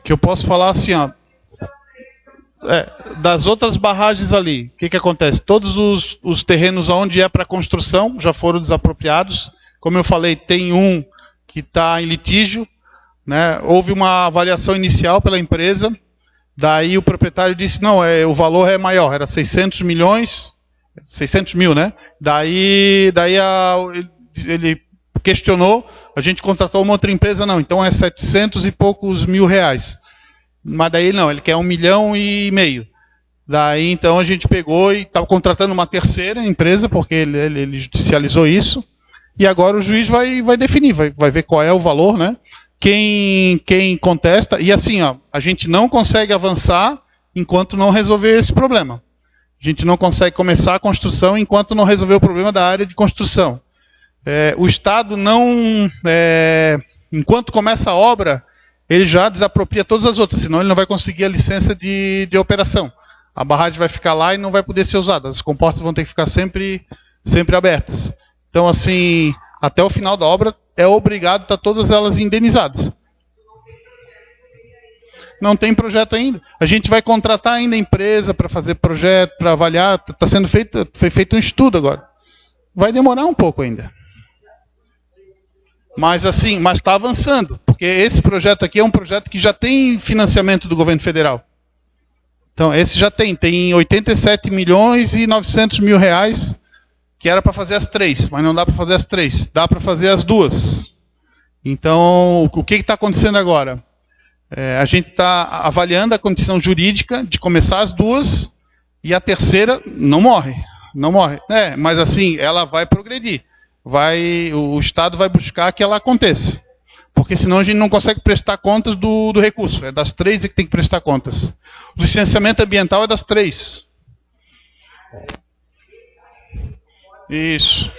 Que eu posso falar assim, das outras barragens ali, o que acontece? Todos os terrenos onde é para construção já foram desapropriados. Como eu falei, tem um que está em litígio, né? Houve uma avaliação inicial pela empresa, daí o proprietário disse, não, o valor é maior, era 600 mil, né? Daí ele questionou, a gente contratou uma outra empresa, não, então é 700 e poucos mil reais. Mas daí não, ele quer 1,5 milhão. Daí então a gente pegou e estava contratando uma terceira empresa, porque ele judicializou isso, e agora o juiz vai definir, vai ver qual é o valor, né? Quem contesta, e assim, a gente não consegue avançar enquanto não resolver esse problema. A gente não consegue começar a construção enquanto não resolver o problema da área de construção. O Estado não... enquanto começa a obra, ele já desapropria todas as outras, senão ele não vai conseguir a licença de operação. A barragem vai ficar lá e não vai poder ser usada. As comportas vão ter que ficar sempre abertas. Então, assim, até o final da obra, é obrigado a estar todas elas indenizadas. Não tem projeto ainda. A gente vai contratar ainda a empresa para fazer projeto, para avaliar. Foi feito um estudo agora. Vai demorar um pouco ainda. Mas assim, está avançando. Porque esse projeto aqui é um projeto que já tem financiamento do governo federal. Então, esse já tem 87 milhões e 900 mil reais, que era para fazer as 3, mas não dá para fazer as 3, dá para fazer as 2. Então, o que está acontecendo agora? A gente está avaliando a condição jurídica de começar as 2 e a terceira não morre. Mas assim, ela vai progredir. O Estado vai buscar que ela aconteça. Porque senão a gente não consegue prestar contas do recurso. É das 3 que tem que prestar contas. O licenciamento ambiental é das 3. Isso.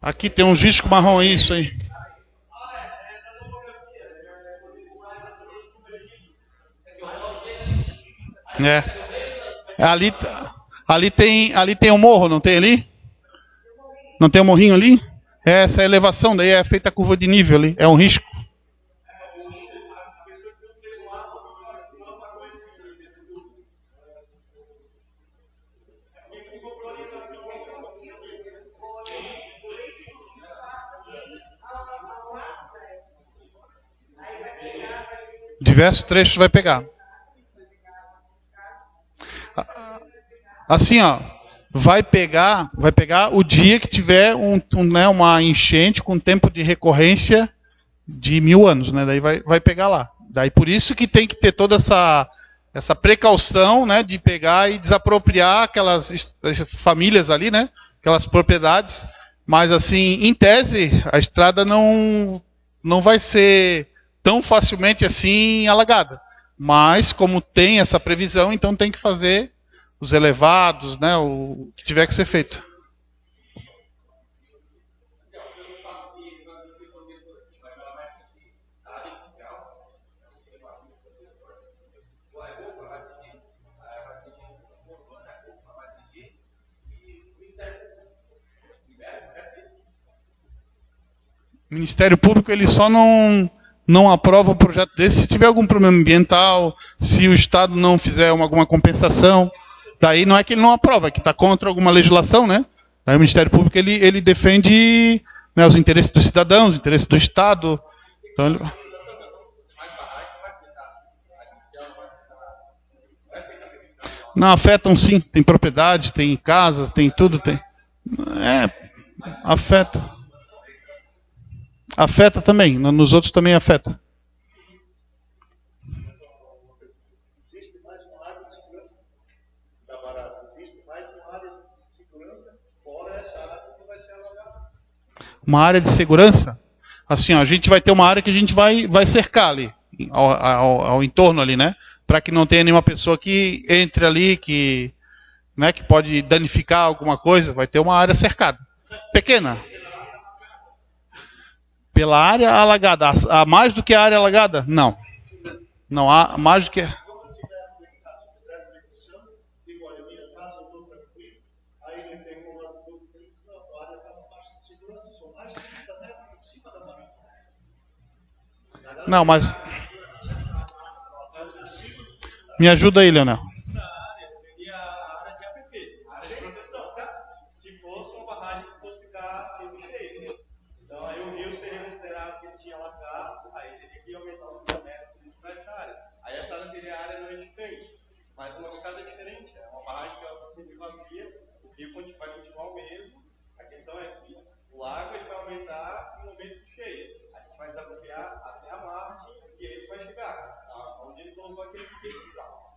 Aqui tem um disco marrom, isso aí. Ali tem um morro, não tem ali? Não tem um morrinho ali? Essa é a elevação, daí é feita a curva de nível ali. É um risco. Diversos trechos vai pegar. Assim, ó, vai pegar o dia que tiver uma enchente com tempo de recorrência de 1000 anos, né? Daí vai pegar lá. Daí por isso que tem que ter toda essa precaução, né, de pegar e desapropriar aquelas famílias ali, né? Aquelas propriedades. Mas assim, em tese, a estrada não vai ser tão facilmente assim alagada. Mas como tem essa previsão, então tem que fazer os elevados, né, o que tiver que ser feito. O Ministério Público ele só não aprova um projeto desse se tiver algum problema ambiental, se o Estado não fizer alguma compensação. Daí não é que ele não aprova, é que está contra alguma legislação, né? Aí o Ministério Público ele defende, né, os interesses dos cidadãos, os interesses do Estado. Então, não, afetam sim, tem propriedades, tem casas, tem tudo, tem. Afeta. Afeta também, nos outros também afeta. Existe mais uma área de segurança da barragem. Existe mais uma área de segurança fora essa área que vai ser alagada. Uma área de segurança? Assim, ó, a gente vai ter uma área que a gente vai cercar ali, ao entorno ali, né? Para que não tenha nenhuma pessoa que entre ali, que pode danificar alguma coisa. Vai ter uma área cercada. Pequena. Pela área alagada. Há mais do que a área alagada? Não. Não há mais do que... Não, mas... Me ajuda aí, Leonel. Vai continuar o mesmo. A questão é que o lago ele vai aumentar no momento de cheia. A gente vai desapropriar até a margem e ele vai chegar onde ele colocou aquele piquete lá.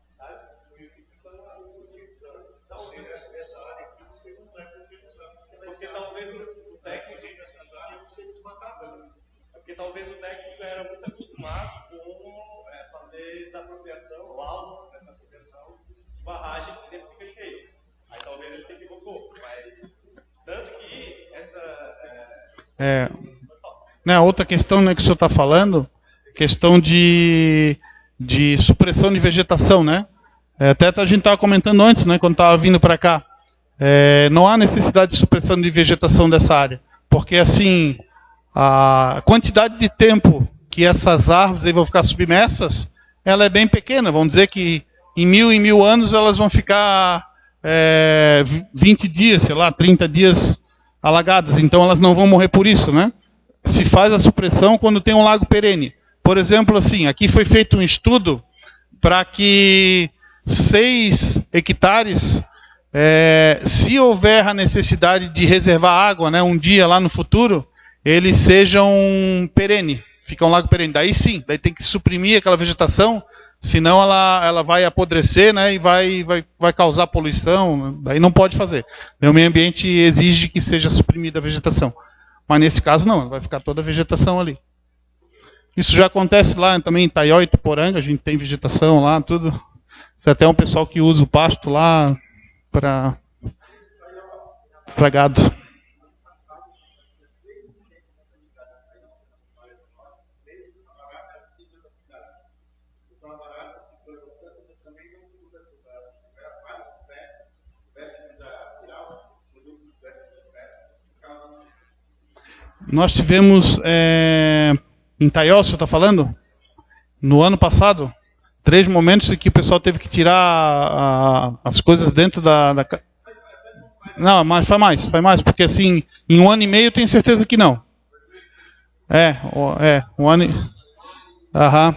talvez o técnico era muito acostumado com fazer desapropriação, ou algo dessa apropriação de barragem que sempre fica cheia. Aí talvez ele se equivocou, mas tanto que essa... Né, outra questão, né, que o senhor está falando, questão de supressão de vegetação, né? Até a gente estava comentando antes, né, quando estava vindo para cá. Não há necessidade de supressão de vegetação dessa área, porque assim a quantidade de tempo que essas árvores aí vão ficar submersas, ela é bem pequena. Vamos dizer que em mil anos elas vão ficar 20 dias, sei lá, 30 dias alagadas. Então elas não vão morrer por isso, né? Se faz a supressão quando tem um lago perene. Por exemplo, assim, aqui foi feito um estudo para que 6 hectares, se houver a necessidade de reservar água, né, um dia lá no futuro, eles sejam perene, fica um lago perene. Daí sim, daí tem que suprimir aquela vegetação, senão ela vai apodrecer, né, e vai causar poluição, daí não pode fazer. O meio ambiente exige que seja suprimida a vegetação. Mas nesse caso não, vai ficar toda a vegetação ali. Isso já acontece lá também em Itaió e Tuporanga, a gente tem vegetação lá, tudo. Tem até um pessoal que usa o pasto lá para gado. Nós tivemos em Itaió, o senhor está falando? No ano passado, 3 momentos em que o pessoal teve que tirar as coisas dentro da... Não, mas faz mais, porque assim, em 1 ano e meio eu tenho certeza que não. 1 ano e... Aham.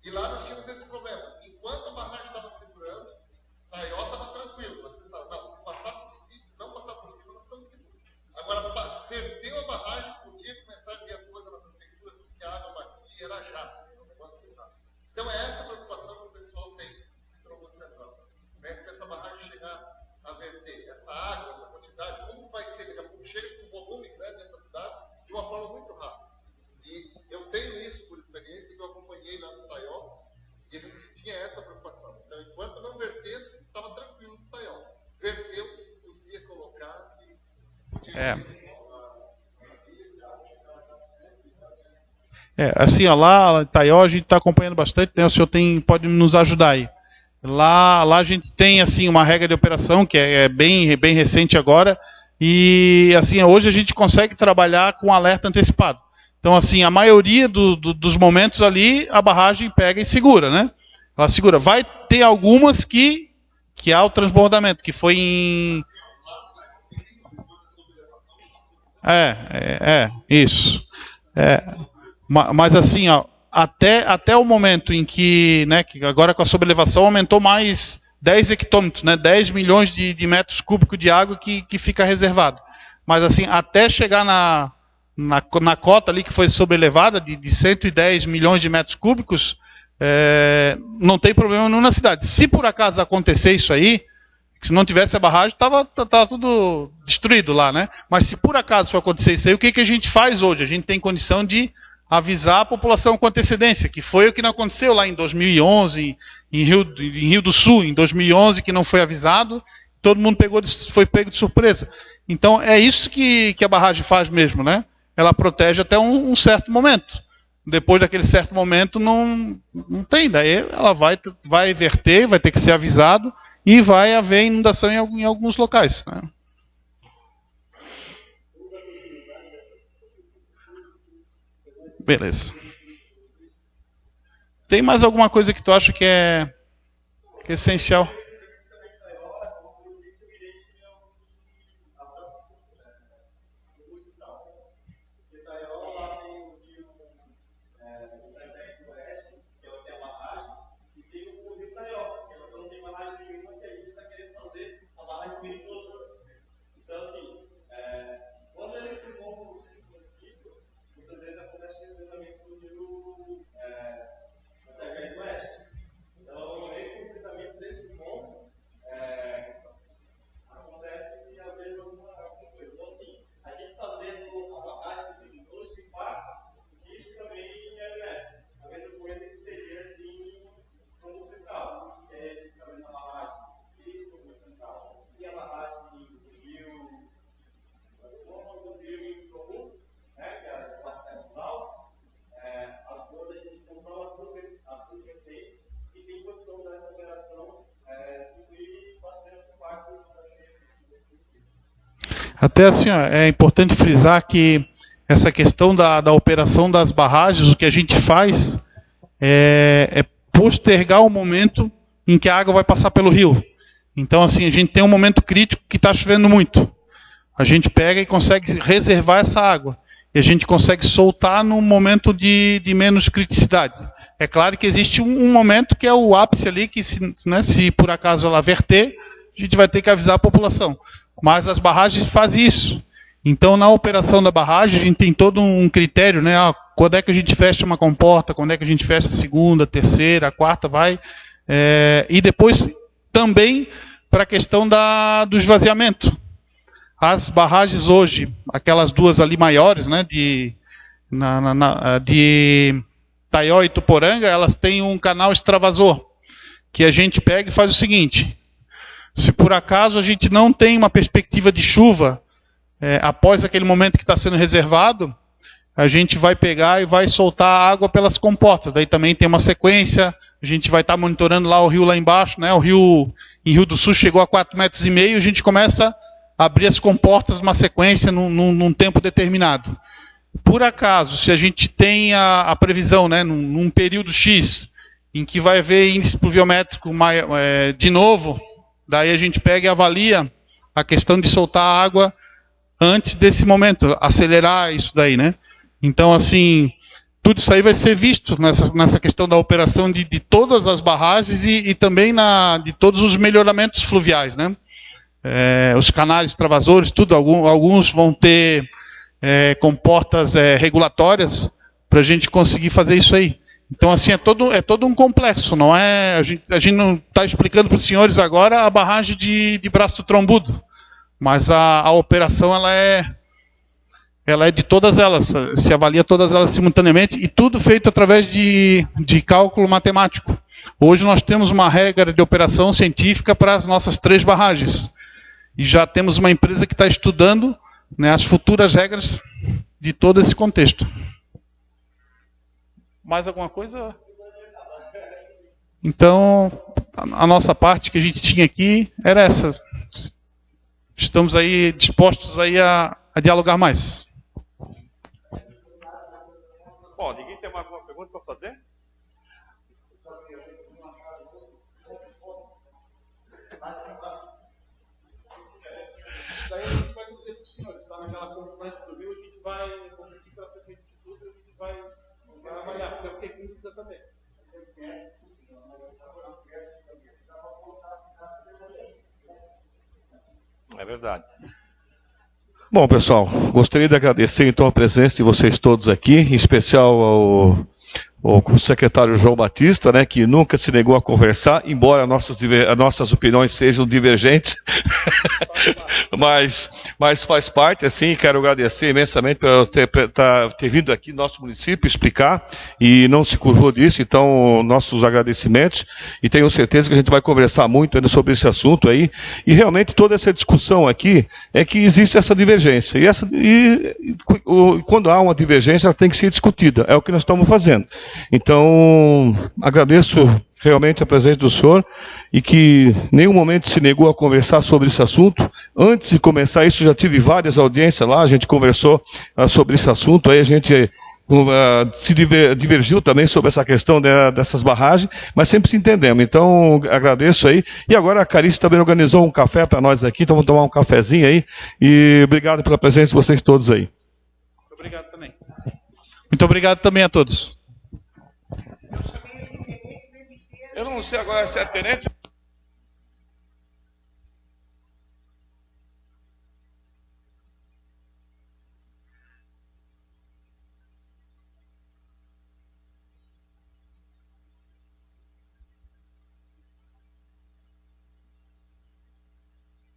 E lá nós tínhamos esse problema. Enquanto a barragem estava segurando, Taió estava tranquilo. Nós pensávamos, não, se passar por cima, se não passar por cima, nós estamos seguros. Agora, perdeu a barragem, podia começar a ver as coisas na prefeitura, porque a água batia, era jato, um negócio pesado. Então é essa a preocupação que o pessoal tem de Trombudo Central. Né? Se essa barragem chegar a verter essa água, essa quantidade, como vai ser? Daqui a pouco chega com um volume grande dentro da cidade, de uma forma muito rápida. E eu tenho isso por experiência, que eu acompanhei lá no Taió, e ele tinha essa preocupação. Então, enquanto não vertesse, estava tranquilo no Taió. Verteu, podia colocar e podia... Assim, ó, lá em Taió a gente está acompanhando bastante, né? O senhor pode nos ajudar aí. Lá a gente tem assim uma regra de operação que é bem recente agora, e assim hoje a gente consegue trabalhar com alerta antecipado. Então, assim, a maioria dos momentos ali, a barragem pega e segura, né? Ela segura. Vai ter algumas que há o transbordamento, que foi em... Isso. Mas, assim, ó, até o momento em que, né, que agora com a sobrelevação aumentou mais 10 hectômetros, né, 10 milhões de metros cúbicos de água que fica reservado. Mas, assim, até chegar na cota ali que foi sobrelevada, de 110 milhões de metros cúbicos, não tem problema nenhum na cidade. Se por acaso acontecer isso aí, se não tivesse a barragem, estava tudo destruído lá, né? Mas se por acaso for acontecer isso aí, o que a gente faz hoje? A gente tem condição de avisar a população com antecedência, que foi o que não aconteceu lá em 2011, em Rio do Sul, em 2011, que não foi avisado, todo mundo foi pego de surpresa. Então é isso que a barragem faz mesmo, né? Ela protege até um certo momento. Depois daquele certo momento não tem, daí ela vai verter, vai ter que ser avisado e vai haver inundação em alguns locais, né? Beleza. Tem mais alguma coisa que tu acha que é essencial? Até assim, ó, é importante frisar que essa questão da operação das barragens, o que a gente faz é postergar o momento em que a água vai passar pelo rio. Então, assim, a gente tem um momento crítico que está chovendo muito. A gente pega e consegue reservar essa água. E a gente consegue soltar num momento de menos criticidade. É claro que existe um momento que é o ápice ali, que se por acaso ela verter, a gente vai ter que avisar a população. Mas as barragens fazem isso. Então, na operação da barragem, a gente tem todo um critério, né? Quando é que a gente fecha uma comporta, quando é que a gente fecha a segunda, a terceira, a quarta, vai. E depois também para a questão do esvaziamento. As barragens hoje, aquelas duas ali maiores, né, de Taió e Tuporanga, elas têm um canal extravasor, que a gente pega e faz o seguinte: se por acaso a gente não tem uma perspectiva de chuva após aquele momento que está sendo reservado, a gente vai pegar e vai soltar a água pelas comportas. Daí também tem uma sequência, a gente vai estar monitorando lá o rio lá embaixo, né, o rio em Rio do Sul chegou a 4,5 metros, a gente começa abrir as comportas numa sequência num tempo determinado. Por acaso, se a gente tem a previsão, né, num período X, em que vai haver índice pluviométrico de novo, daí a gente pega e avalia a questão de soltar a água antes desse momento, acelerar isso daí, né? Então, assim, tudo isso aí vai ser visto nessa questão da operação de todas as barragens e também de todos os melhoramentos fluviais, né? Os canais extravasores, tudo, alguns vão ter comportas regulatórias para a gente conseguir fazer isso aí. Então, assim, é todo um complexo, não é? A gente não está explicando para os senhores agora a barragem de Braço do Trombudo, mas a operação ela é de todas elas, se avalia todas elas simultaneamente e tudo feito através de cálculo matemático. Hoje nós temos uma regra de operação científica para as nossas 3 barragens. E já temos uma empresa que está estudando, né, as futuras regras de todo esse contexto. Mais alguma coisa? Então, a nossa parte que a gente tinha aqui era essa. Estamos aí dispostos aí a dialogar mais. Bom, ninguém tem mais alguma pergunta para fazer? Daí a gente vai dizer para os senhores, está naquela conferência do Rio, a gente vai competir para ser feito de tudo, a gente vai avaliar, porque eu fiquei com dúvida também. É verdade. Bom, pessoal, gostaria de agradecer então a presença de vocês todos aqui, em especial ao secretário João Batista, né, que nunca se negou a conversar, embora as nossas opiniões sejam divergentes, mas faz parte, assim, quero agradecer imensamente por ter vindo aqui no nosso município explicar, e não se curvou disso, então nossos agradecimentos, e tenho certeza que a gente vai conversar muito ainda sobre esse assunto aí, e realmente toda essa discussão aqui é que existe essa divergência, e quando há uma divergência ela tem que ser discutida, é o que nós estamos fazendo. Então, agradeço realmente a presença do senhor e que em nenhum momento se negou a conversar sobre esse assunto. Antes de começar isso, já tive várias audiências lá, a gente conversou sobre esse assunto, aí a gente se divergiu também sobre essa questão dessas barragens, mas sempre se entendemos. Então, agradeço aí. E agora a Carice também organizou um café para nós aqui, então vamos tomar um cafezinho aí. E obrigado pela presença de vocês todos aí. Obrigado também. Muito obrigado também a todos. Eu não sei agora se é tenente.